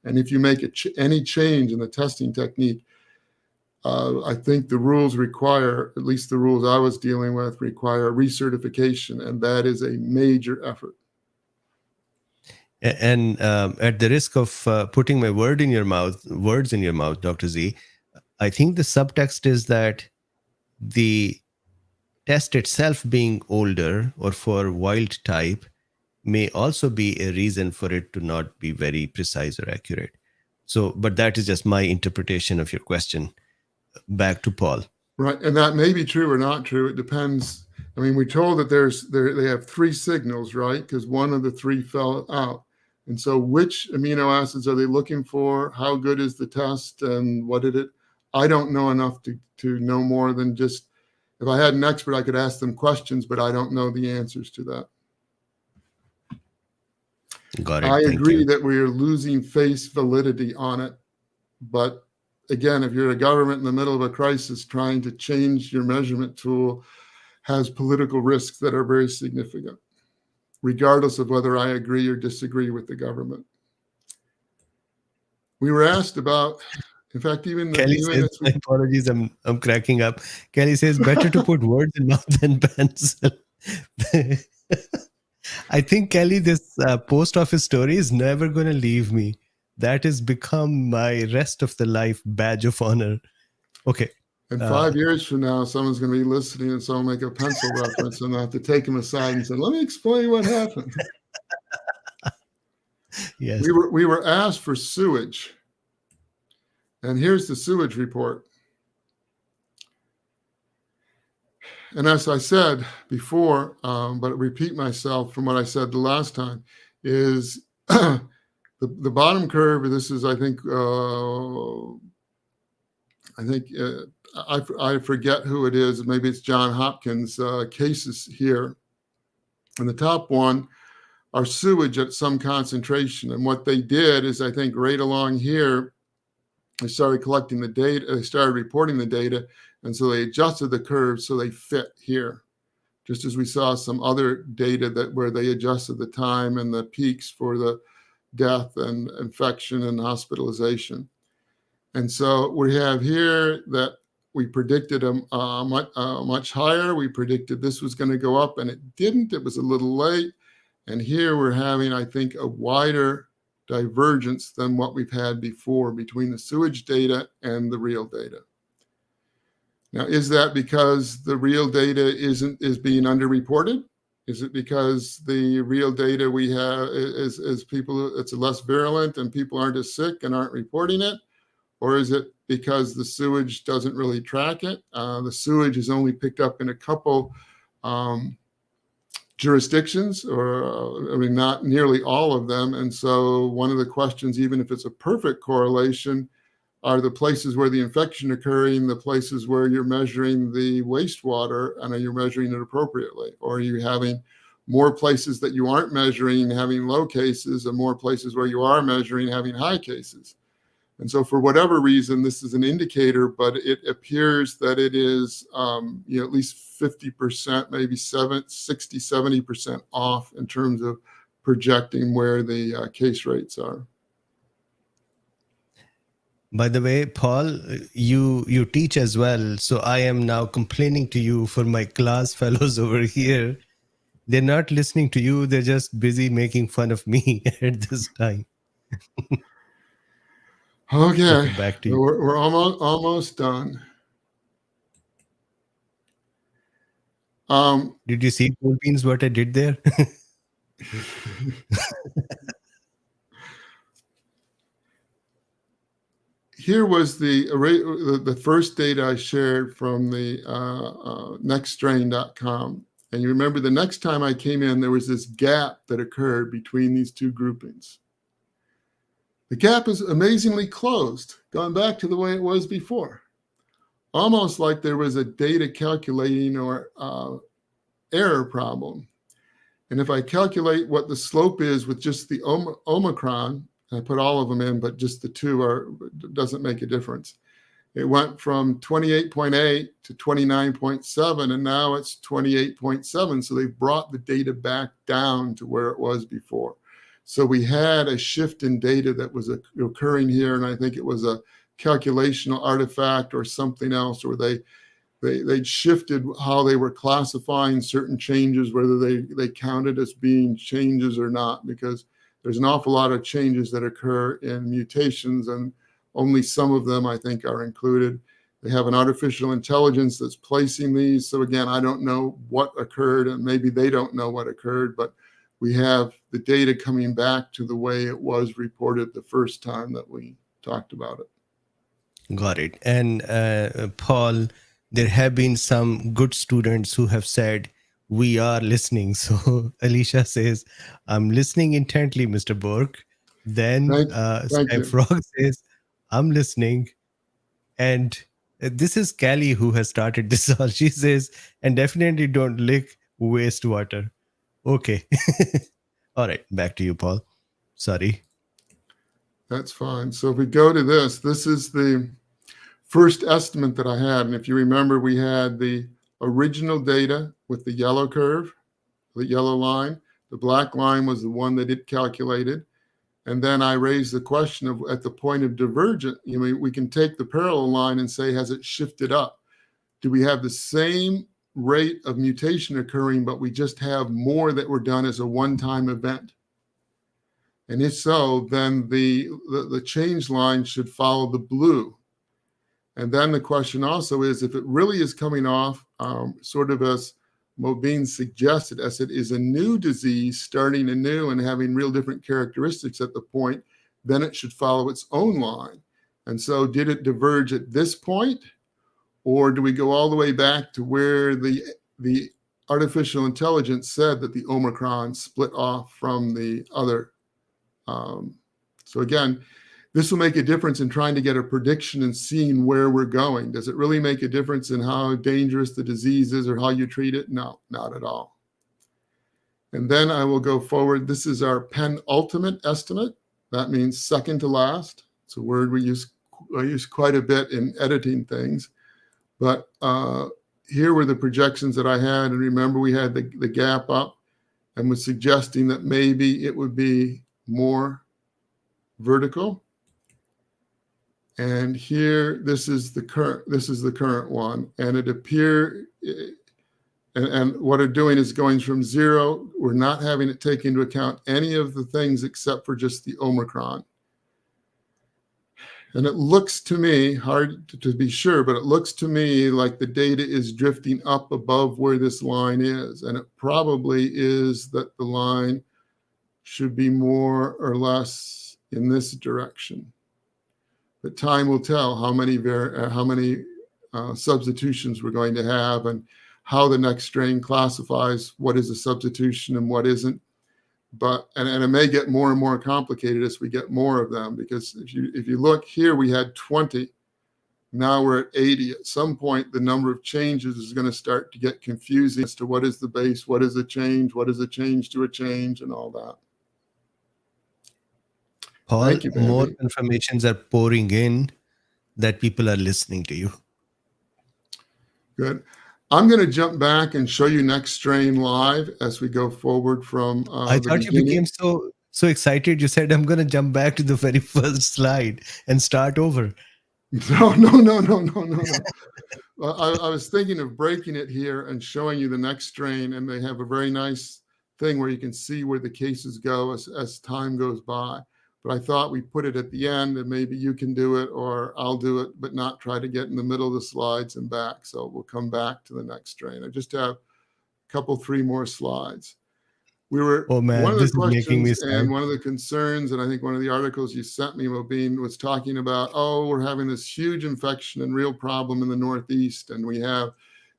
And if you make any change in the testing technique, I think the rules require, at least the rules I was dealing with, require recertification, and that is a major effort. And at the risk of putting my words in your mouth, Dr. Z, I think the subtext is that the test itself being older or for wild type may also be a reason for it to not be very precise or accurate. So, but that is just my interpretation of your question. Back to Paul. Right, and that may be true or not true. It depends. I mean, we're told that they have 3 signals, right? Because one of the 3 fell out. And so which amino acids are they looking for? How good is the test? And what did it? I don't know enough to know more than just, if I had an expert, I could ask them questions, but I don't know the answers to that. Got it. I agree that we are losing face validity on it. But again, if you're a government in the middle of a crisis, trying to change your measurement tool has political risks that are very significant, regardless of whether I agree or disagree with the government. We were asked about, in fact, Kelly says, apologies, I'm cracking up. Kelly says, better to put words in mouth than pencil. I think, Kelly, this post office story is never going to leave me. That has become my rest of the life badge of honor. Okay. And 5 years from now, someone's going to be listening and someone make a pencil reference, and I'll have to take them aside and say, let me explain what happened. Yes. We were asked for sewage. And here's the sewage report. And as I said before, but repeat myself from what I said the last time, is the bottom curve. This is, I forget who it is. Maybe it's John Hopkins cases here. And the top one are sewage at some concentration. And what they did is, I think right along here, they started collecting the data. They started reporting the data. And so they adjusted the curves so they fit here, just as we saw some other data where they adjusted the time and the peaks for the death and infection and hospitalization. And so we have here that we predicted much higher. We predicted this was going to go up, and it didn't. It was a little late. And here we're having, I think, a wider divergence than what we've had before between the sewage data and the real data. Now, is that because the real data is being underreported? Is it because the real data we have is people, it's less virulent and people aren't as sick and aren't reporting it? Or is it because the sewage doesn't really track it? The sewage is only picked up in a couple jurisdictions, or I mean, not nearly all of them. And so one of the questions, even if it's a perfect correlation, are the places where the infection occurring, the places where you're measuring the wastewater, and are you measuring it appropriately? Or are you having more places that you aren't measuring having low cases, and more places where you are measuring having high cases? And so for whatever reason, this is an indicator, but it appears that it is at least 50%, maybe 60, 70% off in terms of projecting where the case rates are. By the way, Paul, you teach as well. So I am now complaining to you for my class fellows over here. They're not listening to you. They're just busy making fun of me at this time. Okay, back to you. We're almost done. Did you see, Beans, what I did there? Here was the first data I shared from the Nextstrain.com. And you remember the next time I came in, there was this gap that occurred between these two groupings. The gap is amazingly closed, going back to the way it was before. Almost like there was a data calculating or error problem. And if I calculate what the slope is with just the Omicron, I put all of them in, but just the two doesn't make a difference. It went from 28.8 to 29.7, and now it's 28.7. So they've brought the data back down to where it was before. So we had a shift in data that was occurring here, and I think it was a calculational artifact or something else, or they shifted how they were classifying certain changes, whether they counted as being changes or not, because there's an awful lot of changes that occur in mutations, and only some of them, I think, are included. They have an artificial intelligence that's placing these. So again, I don't know what occurred, and maybe they don't know what occurred, but we have the data coming back to the way it was reported the first time that we talked about it. Got it. And Paul, there have been some good students who have said, we are listening. So Alicia says, I'm listening intently, Mr. Bork. Then Sky Frog says, I'm listening. And this is Callie who has started this all. She says, and definitely don't lick wastewater. Okay. All right. Back to you, Paul. Sorry. That's fine. So if we go to this is the first estimate that I had. And if you remember, we had the original data with the yellow curve, the yellow line. The black line was the one that it calculated. And then I raised the question of, at the point of divergent, we can take the parallel line and say, has it shifted up? Do we have the same rate of mutation occurring, but we just have more that were done as a one-time event? And if so, then the change line should follow the blue. And then the question also is, if it really is coming off sort of as Mobeen suggested, as it is a new disease starting anew and having real different characteristics at the point, then it should follow its own line. And so did it diverge at this point? Or do we go all the way back to where the artificial intelligence said that the Omicron split off from the other? So again, this will make a difference in trying to get a prediction and seeing where we're going. Does it really make a difference in how dangerous the disease is or how you treat it? No, not at all. And then I will go forward. This is our penultimate estimate. That means second to last. It's a word I use quite a bit in editing things. But here were the projections that I had. And remember, we had the gap up and was suggesting that maybe it would be more vertical. And here, this is the current one. And it appeared, and what it's doing is going from 0. We're not having it take into account any of the things except for just the Omicron. And it looks to me, hard to be sure, but it looks to me like the data is drifting up above where this line is. And it probably is that the line should be more or less in this direction. But time will tell how many substitutions we're going to have and how the Nextstrain classifies what is a substitution and what isn't. But and it may get more and more complicated as we get more of them, because if you look here, we had 20. Now we're at 80. At some point, the number of changes is going to start to get confusing as to what is the base, what is a change, what is a change to a change, and all that. Paul, Thank you, more Mandy. confirmations are pouring in that people are listening to you. Good. I'm going to jump back and show you Nextstrain live as we go forward from I thought you became so excited. You said, I'm going to jump back to the very first slide and start over. No. Well, I was thinking of breaking it here and showing you the Nextstrain, and they have a very nice thing where you can see where the cases go as time goes by. But I thought we put it at the end, and maybe you can do it or I'll do it, but not try to get in the middle of the slides and back. So we'll come back to the Nextstrain. I just have three more slides. One of the questions and one of the concerns, and I think one of the articles you sent me, Mobeen, was talking about, we're having this huge infection and real problem in the Northeast, and we have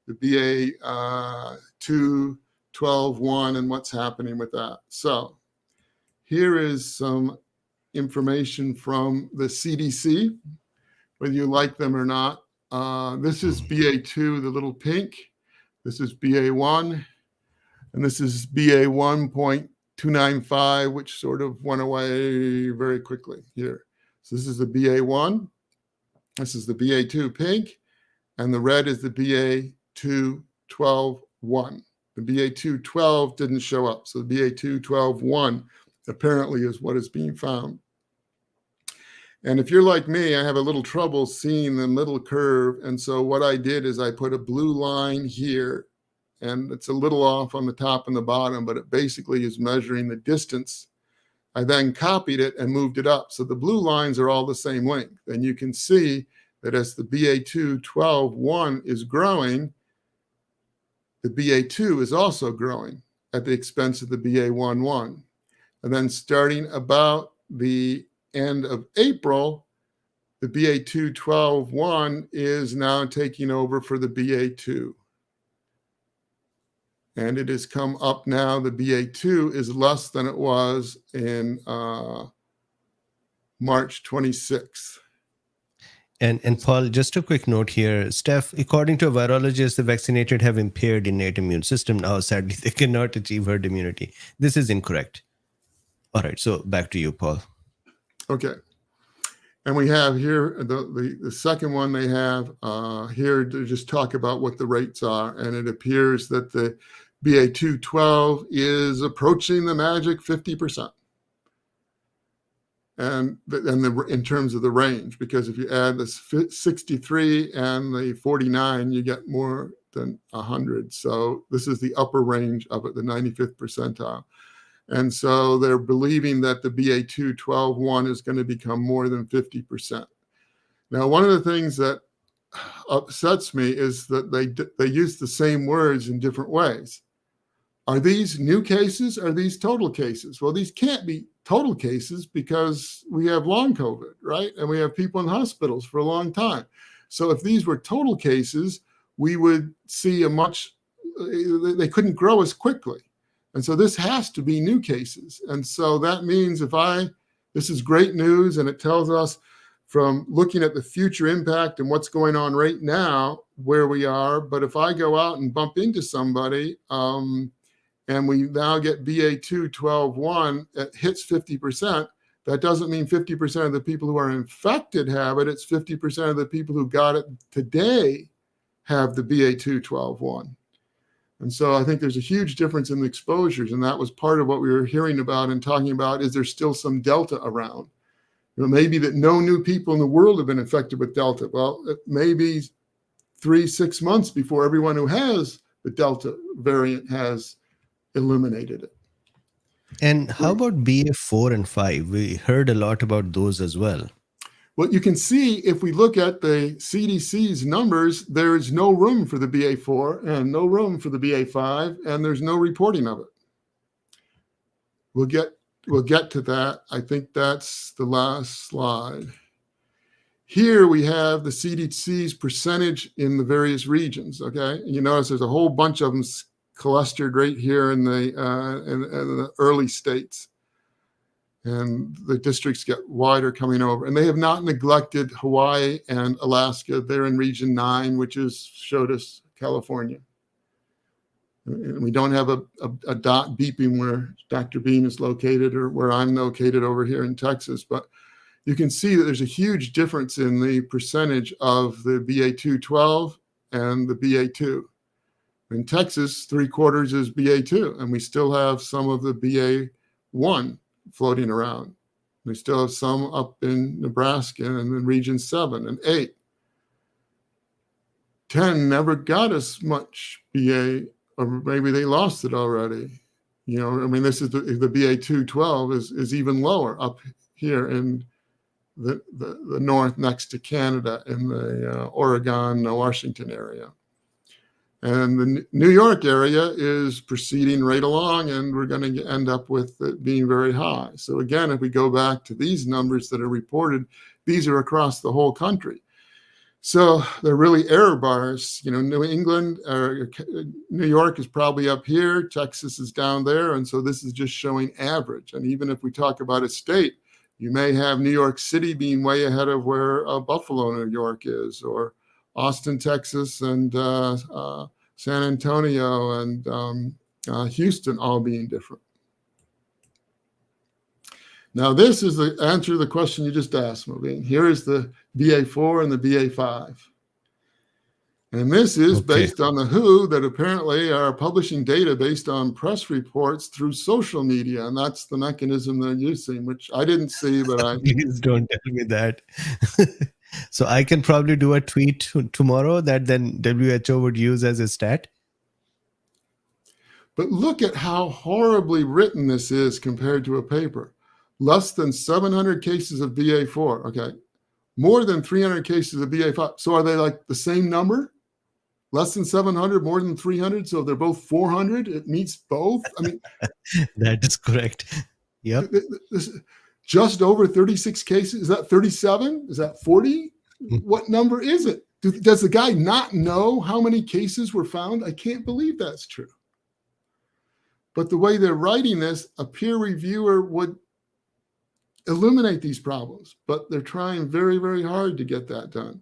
the VA2, 12.1, and what's happening with that. So here is some information from the CDC, whether you like them or not. This is BA2, the little pink. This is BA1. And this is BA1.295, which sort of went away very quickly here. So this is the BA1. This is the BA2 pink. And the red is the BA2.12.1. The BA2.12 didn't show up. So the BA2.12.1 apparently is what is being found. And if you're like me, I have a little trouble seeing the middle curve. And so what I did is I put a blue line here, and it's a little off on the top and the bottom, but it basically is measuring the distance. I then copied it and moved it up. So the blue lines are all the same length. And you can see that as the BA2.12.1 is growing, the BA2 is also growing at the expense of the BA1.1. And then starting about the end of April, the BA2.12.1 is now taking over for the BA2. And it has come up now. The BA2 is less than it was in March 26th. And Paul, just a quick note here. Steph, according to a virologist, the vaccinated have impaired innate immune system. Now, sadly, they cannot achieve herd immunity. This is incorrect. All right, so back to you, Paul. Okay. And we have here the second one they have here to just talk about what the rates are. And it appears that the BA2.12 is approaching the magic 50%. And in terms of the range, because if you add the 63 and the 49, you get more than 100. So this is the upper range of it, the 95th percentile. And so they're believing that the BA2.12.1 is going to become more than 50%. Now, one of the things that upsets me is that they use the same words in different ways. Are these new cases? Are these total cases? Well, these can't be total cases because we have long COVID, right? And we have people in hospitals for a long time. So if these were total cases, we would see they couldn't grow as quickly. And so this has to be new cases. And so that means this is great news, and it tells us from looking at the future impact and what's going on right now where we are. But if I go out and bump into somebody and we now get BA2.12.1, it hits 50%, that doesn't mean 50% of the people who are infected have it. It's 50% of the people who got it today have the BA2.12.1. And so I think there's a huge difference in the exposures. And that was part of what we were hearing about and talking about. Is there still some Delta around? Maybe that no new people in the world have been infected with Delta. Well, it may be 3-6 months before everyone who has the Delta variant has eliminated it. And how about BA4 and 5? We heard a lot about those as well. What you can see, if we look at the CDC's numbers, there is no room for the BA4 and no room for the BA5, and there's no reporting of it. We'll get to that. I think that's the last slide. Here we have the CDC's percentage in the various regions, okay? And you notice there's a whole bunch of them clustered right here in the early states. And the districts get wider coming over. And they have not neglected Hawaii and Alaska. They're in region 9, which showed us California. And we don't have a dot beeping where DrBeen is located or where I'm located over here in Texas. But you can see that there's a huge difference in the percentage of the BA212 and the BA2. In Texas, 3/4 is BA2, and we still have some of the BA1 floating around. We still have some up in Nebraska and in region 7 and 8. 10 never got us much BA, or maybe they lost it already. You know, I mean, this is the BA212 is even lower up here in the north next to Canada in the Oregon, Washington area. And the New York area is proceeding right along, and we're going to end up with it being very high. So again, if we go back to these numbers that are reported, these are across the whole country. So they're really error bars. You know, New England or New York is probably up here, Texas is down there, and so this is just showing average. And even if we talk about a state, you may have New York City being way ahead of where Buffalo, New York is, or Austin, Texas, and San Antonio and Houston all being different. Now, this is the answer to the question you just asked, Mobeen. Here is the BA4 and the BA5. And this is based on the WHO that apparently are publishing data based on press reports through social media. And that's the mechanism they're using, which I didn't see, but I... Please don't tell me that. So I can probably do a tweet tomorrow that then WHO would use as a stat. But look at how horribly written this is compared to a paper. Less than 700 cases of BA4, okay. More than 300 cases of BA5. So are they like the same number? Less than 700, more than 300? So they're both 400? It meets both? I mean... That is correct. Yep. Just over 36 cases? Is that 37? Is that 40? What number is it? Does the guy not know how many cases were found? I can't believe that's true. But the way they're writing this, a peer reviewer would eliminate these problems, but they're trying very, very hard to get that done.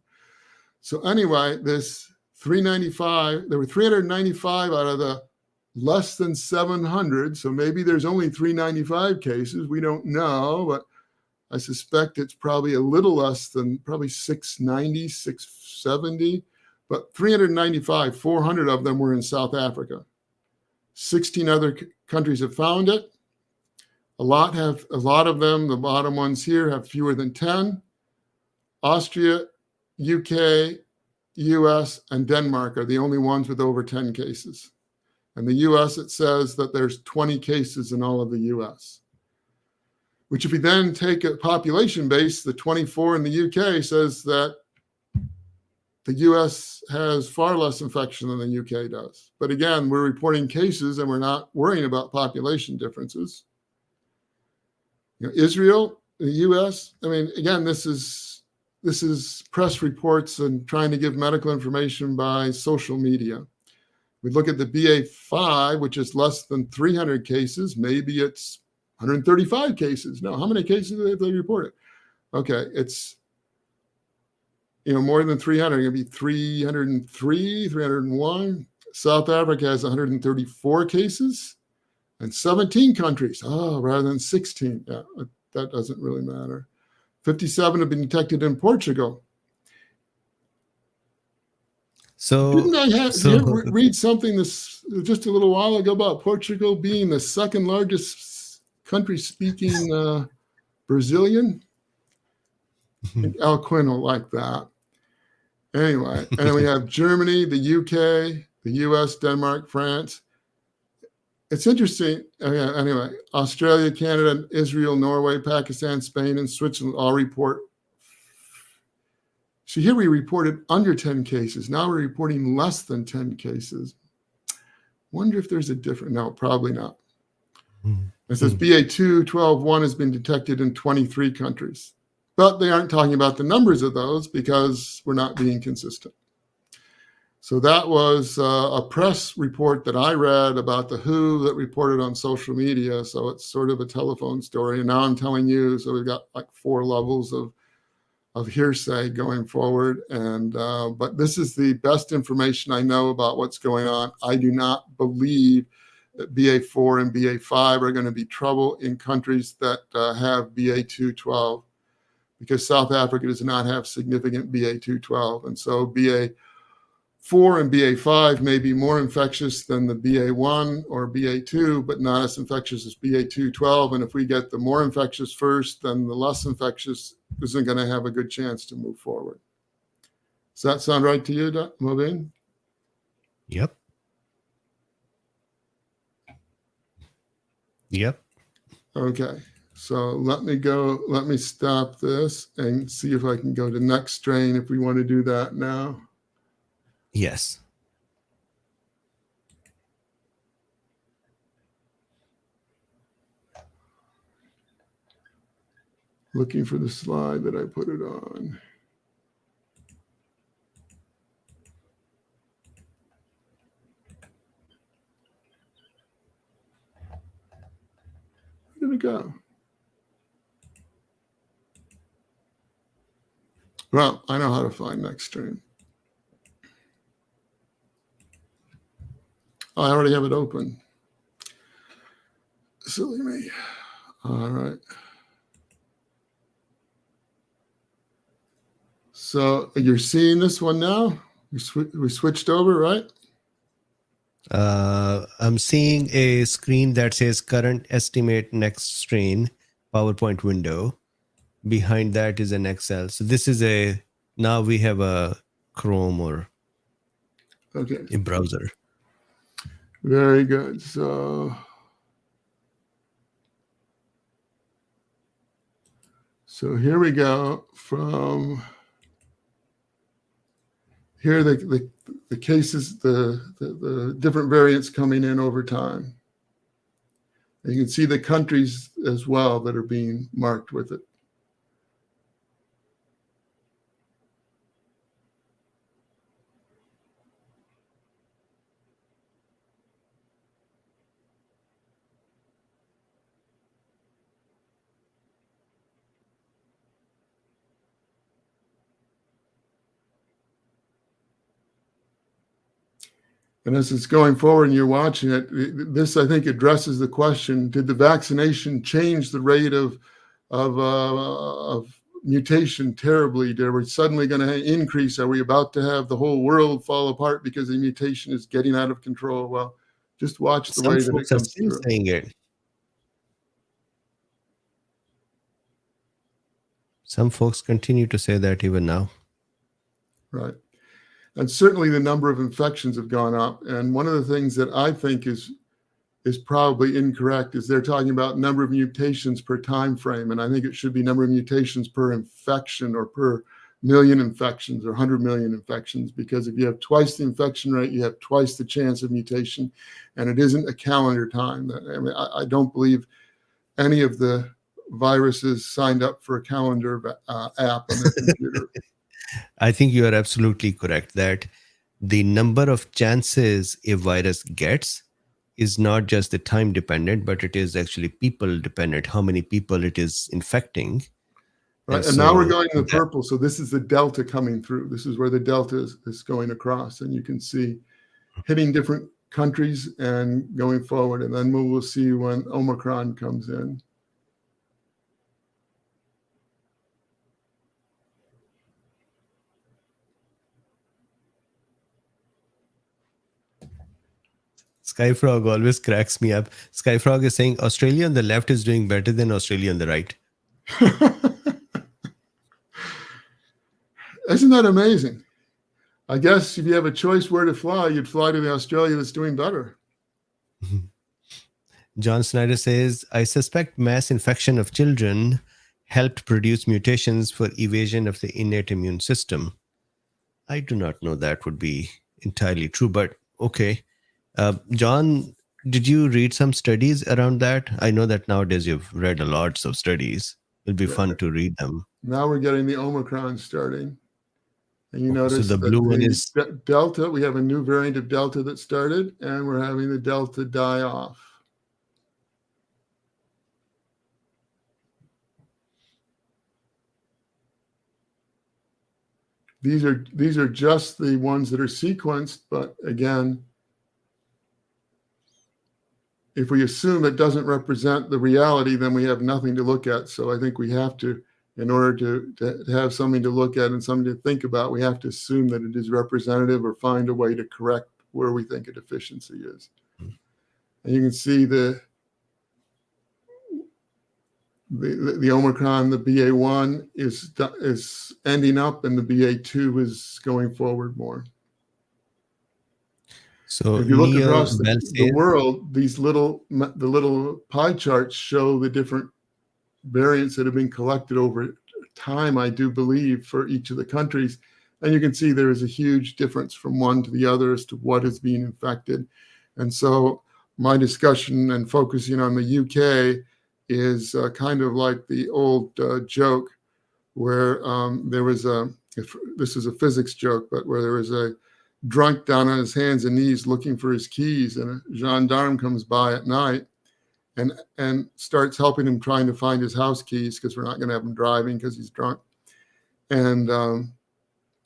So anyway, this 395, there were 395 out of the less than 700. So maybe there's only 395 cases. We don't know, but I suspect it's probably a little less than probably 690, 670, but 395, 400 of them were in South Africa. 16 other countries have found it. A lot of them, the bottom ones here, have fewer than 10. Austria, UK, US, and Denmark are the only ones with over 10 cases. In the US, it says that there's 20 cases in all of the US. Which if we then take a population base, the 24 in the UK says that the US has far less infection than the UK does. But again, we're reporting cases and we're not worrying about population differences. You know, Israel, the US, I mean, again, this is press reports and trying to give medical information by social media. We look at the BA5, which is less than 300 cases. Maybe it's 135 cases. No, how many cases have they reported? Okay, it's, you know, more than 300. It's going to be 303, 301. South Africa has 134 cases and 17 countries. Oh, rather than 16. Yeah, that doesn't really matter. 57 have been detected in Portugal. So, didn't I read something this just a little while ago about Portugal being the second largest country speaking Brazilian? Al Quinn will like that. Anyway, and then we have Germany, the UK, the US, Denmark, France. It's interesting. Anyway, Australia, Canada, Israel, Norway, Pakistan, Spain, and Switzerland all report See, here we reported under 10 cases. Now we're reporting less than 10 cases. Wonder if there's a difference. No, probably not. It says BA2.12.1 has been detected in 23 countries. But they aren't talking about the numbers of those because we're not being consistent. So that was a press report that I read about the WHO that reported on social media. So it's sort of a telephone story. And now I'm telling you, so we've got like 4 levels of hearsay going forward. And but this is the best information I know about what's going on. I do not believe that BA4 and VA5 are going to be trouble in countries that have BA2.12, because South Africa does not have significant BA2.12. And so BA4 and BA5 may be more infectious than the BA1 or BA2, but not as infectious as BA2.12. And if we get the more infectious first, then the less infectious isn't going to have a good chance to move forward. Does that sound right to you, Mobin? Yep. Yep. Okay. So let me stop this and see if I can go to Nextstrain if we want to do that now. Yes. Looking for the slide that I put it on. Where did it go? Well, I know how to find Nextstrain. Oh, I already have it open. Silly me. All right. So you're seeing this one now? We switched over, right? I'm seeing a screen that says current estimate Nextstrain PowerPoint window. Behind that is an Excel. So this is now we have a Chrome or a browser. Very good. So here we go. From here, the cases, the different variants coming in over time. And you can see the countries as well that are being marked with it. And as it's going forward and you're watching it, this, I think, addresses the question, did the vaccination change the rate of mutation terribly? Are we suddenly going to increase? Are we about to have the whole world fall apart because the mutation is getting out of control? Well, just watch the way that it comes through. Saying it. Some folks continue to say that even now. Right. And certainly the number of infections have gone up. And one of the things that I think is probably incorrect is they're talking about number of mutations per time frame. And I think it should be number of mutations per infection or per million infections or 100 million infections, because if you have twice the infection rate, you have twice the chance of mutation. And it isn't a calendar time. I mean, I don't believe any of the viruses signed up for a calendar app on their computer. I think you are absolutely correct that the number of chances a virus gets is not just the time dependent, but it is actually people dependent, how many people it is infecting. Right. And now we're going to the purple. So this is the Delta coming through. This is where the Delta is going across. And you can see hitting different countries and going forward. And then we'll see when Omicron comes in. Skyfrog always cracks me up. Skyfrog is saying Australia on the left is doing better than Australia on the right. Isn't that amazing? I guess if you have a choice where to fly, you'd fly to the Australia that's doing better. John Snyder says, I suspect mass infection of children helped produce mutations for evasion of the innate immune system. I do not know that would be entirely true, but okay. John, did you read some studies around that? I know that nowadays you've read a lots of studies. It'll be fun to read them. Now we're getting the Omicron starting. And you Okay, so notice the that blue one the is Delta, we have a new variant of Delta that started, and we're having the Delta die off. These are just the ones that are sequenced, but again, if we assume it doesn't represent the reality, then we have nothing to look at. So I think we have to, in order to have something to look at and something to think about, we have to assume that it is representative or find a way to correct where we think a deficiency is. And you can see the Omicron, the BA1 is ending up, and the BA2 is going forward more. so If you look Neil across Bell the says, world, the little pie charts show the different variants that have been collected over time, I do believe, for each of the countries. And you can see there is a huge difference from one to the other as to what is being infected. And so my discussion and focusing on the UK is kind of like the old joke where there was this is a physics joke, but where there was a drunk down on his hands and knees looking for his keys, and a gendarme comes by at night and starts helping him trying to find his house keys, because we're not going to have him driving because he's drunk. And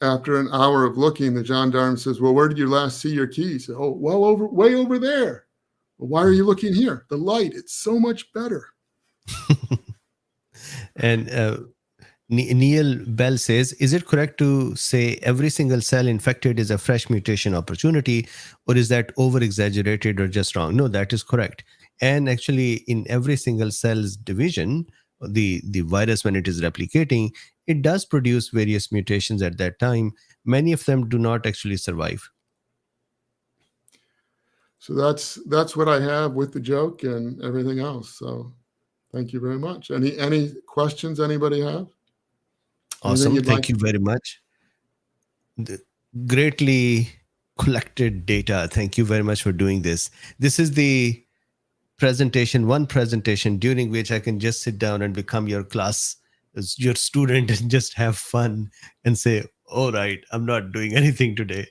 after an hour of looking, the gendarme says, "Well, where did you last see your keys?" "Oh, well, way over there." "Well, why are you looking here?" "The light, it's so much better." and Neil Bell says, is it correct to say every single cell infected is a fresh mutation opportunity, or is that over-exaggerated or just wrong? No, that is correct. And actually, in every single cell's division, the virus, when it is replicating, it does produce various mutations at that time. Many of them do not actually survive. So that's what I have with the joke and everything else. So thank you very much. Any questions anybody have? Awesome. Thank you very much. Greatly collected data. Thank you very much for doing this. This is the one presentation during which I can just sit down and become your class, your student, and just have fun and say, all right, I'm not doing anything today.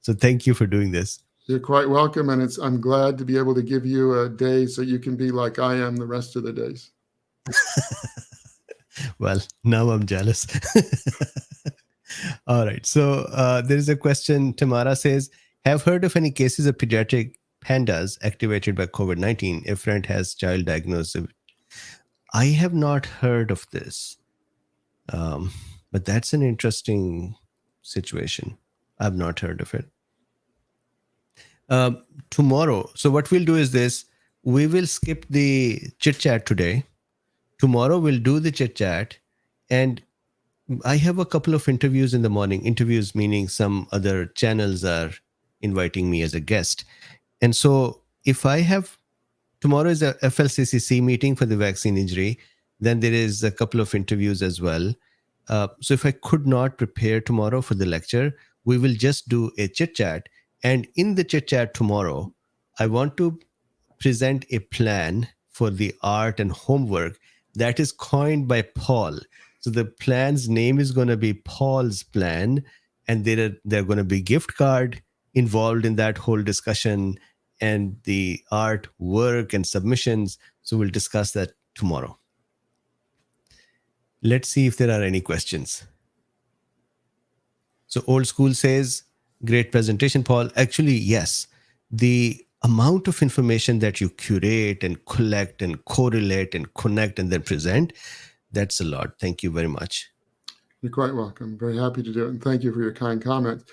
So thank you for doing this. You're quite welcome. And I'm glad to be able to give you a day so you can be like I am the rest of the days. Well, now I'm jealous. All right. So there's a question. Tamara says, have heard of any cases of pediatric pandas activated by COVID-19? A friend has child diagnosed. I have not heard of this. But that's an interesting situation. I've not heard of it. Tomorrow. So what we'll do is this. We will skip the chit chat today. Tomorrow we'll do the chit chat, and I have a couple of interviews in the morning. Interviews meaning some other channels are inviting me as a guest. And so if I have, tomorrow is a FLCCC meeting for the vaccine injury, then there is a couple of interviews as well. So if I could not prepare tomorrow for the lecture, we will just do a chit chat. And in the chit chat tomorrow, I want to present a plan for the art and homework that is coined by Paul. So the plan's name is going to be Paul's Plan, and there are going to be gift card involved in that whole discussion, and the art work and submissions. So we'll discuss that tomorrow. Let's see if there are any questions. So Old School says, great presentation, Paul. Actually, yes. The amount of information that you curate and collect and correlate and connect and then present, that's a lot. Thank you very much. You're quite welcome. Very happy to do it. And thank you for your kind comments.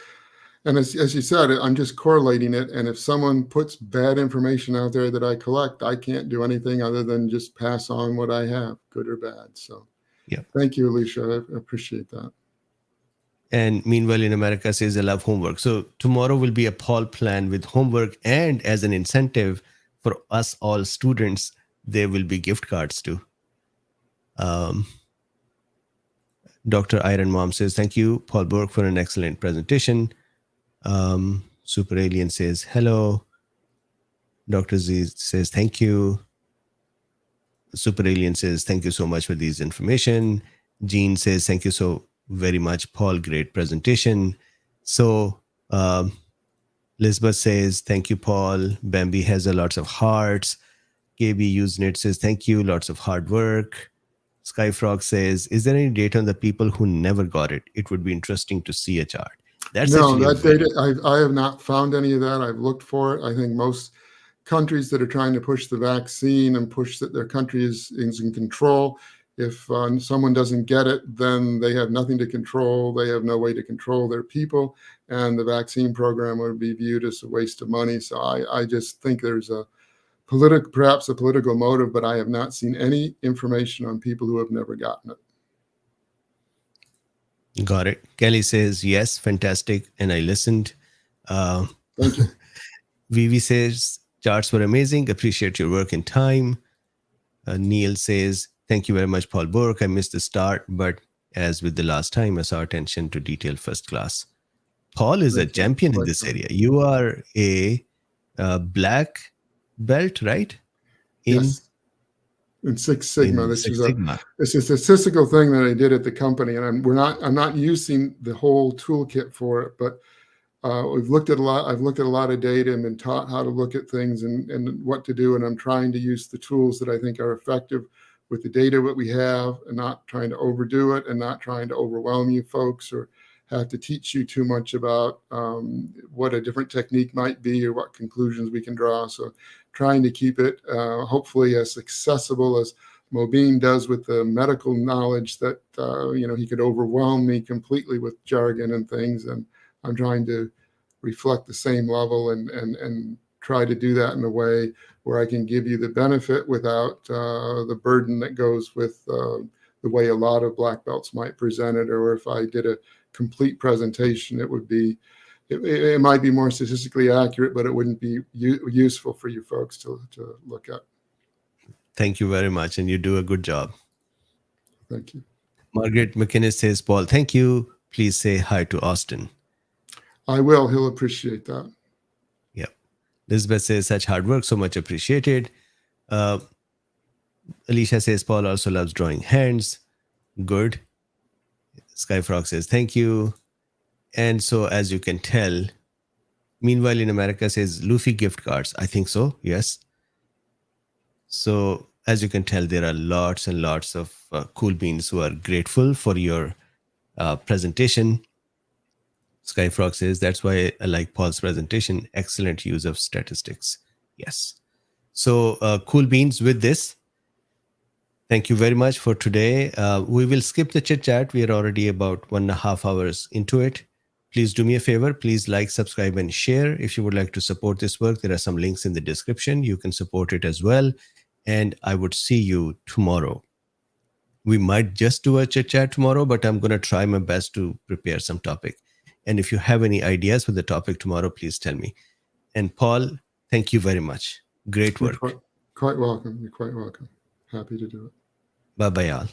And as you said, I'm just correlating it. And if someone puts bad information out there that I collect, I can't do anything other than just pass on what I have, good or bad. So yeah. Thank you, Alicia. I appreciate that. And meanwhile, in America says I love homework. So tomorrow will be a Paul plan with homework, and as an incentive for us all students, there will be gift cards too. Dr. Iron Mom says, thank you, Paul Bork, for an excellent presentation. Super Alien says, hello. Dr. Z says, thank you. Super Alien says, thank you so much for this information. Jean says, thank you so very much, Paul. Great presentation. So Lisbeth says, thank you, Paul. Bambi has a lots of hearts. KB Usenet says, thank you, lots of hard work. Skyfrog says, is there any data on the people who never got it? It would be interesting to see a chart. That's No, actually that data, I have not found any of that. I've looked for it. I think most countries that are trying to push the vaccine and push that their country is in control, if someone doesn't get it, then they have nothing to control. They have no way to control their people, and the vaccine program would be viewed as a waste of money. So I just think there's perhaps a political motive, but I have not seen any information on people who have never gotten it. Got it. Kelly says, yes, fantastic. And I listened. Thank you. Vivi says, charts were amazing. Appreciate your work and time. Neil says, thank you very much, Paul Bork. I missed the start, but as with the last time, I saw attention to detail first class. Paul is a champion in this area. You are a black belt, right? Yes. In Six Sigma. It's a statistical thing that I did at the company, and I'm not using the whole toolkit for it, but I've looked at a lot of data and been taught how to look at things and what to do, and I'm trying to use the tools that I think are effective with the data that we have, and not trying to overdo it and not trying to overwhelm you folks or have to teach you too much about what a different technique might be or what conclusions we can draw. So trying to keep it hopefully as accessible as Mobeen does with the medical knowledge that, he could overwhelm me completely with jargon and things. And I'm trying to reflect the same level and try to do that in a way where I can give you the benefit without the burden that goes with the way a lot of black belts might present it. Or if I did a complete presentation, it might be more statistically accurate, but it wouldn't be useful for you folks to look at. Thank you very much, and you do a good job. Thank you. Margaret McInnes says, Paul, thank you. Please say hi to Austin. I will. He'll appreciate that. Yep. Elizabeth says, such hard work, so much appreciated. Alicia says, Paul also loves drawing hands. Good. Skyfrog says, thank you. And so, as you can tell, meanwhile in America says, Luffy gift cards. I think so, yes. So, as you can tell, there are lots and lots of cool beans who are grateful for your presentation. Skyfrog says, that's why I like Paul's presentation. Excellent use of statistics. Yes. So, cool beans with this. Thank you very much for today. We will skip the chit chat. We are already about 1.5 hours into it. Please do me a favor. Please like, subscribe, and share. If you would like to support this work, there are some links in the description. You can support it as well. And I would see you tomorrow. We might just do a chit chat tomorrow, but I'm going to try my best to prepare some topic. And if you have any ideas for the topic tomorrow, please tell me. And Paul, thank you very much. Great work. You're quite welcome. You're quite welcome. Happy to do it. Bye-bye, all.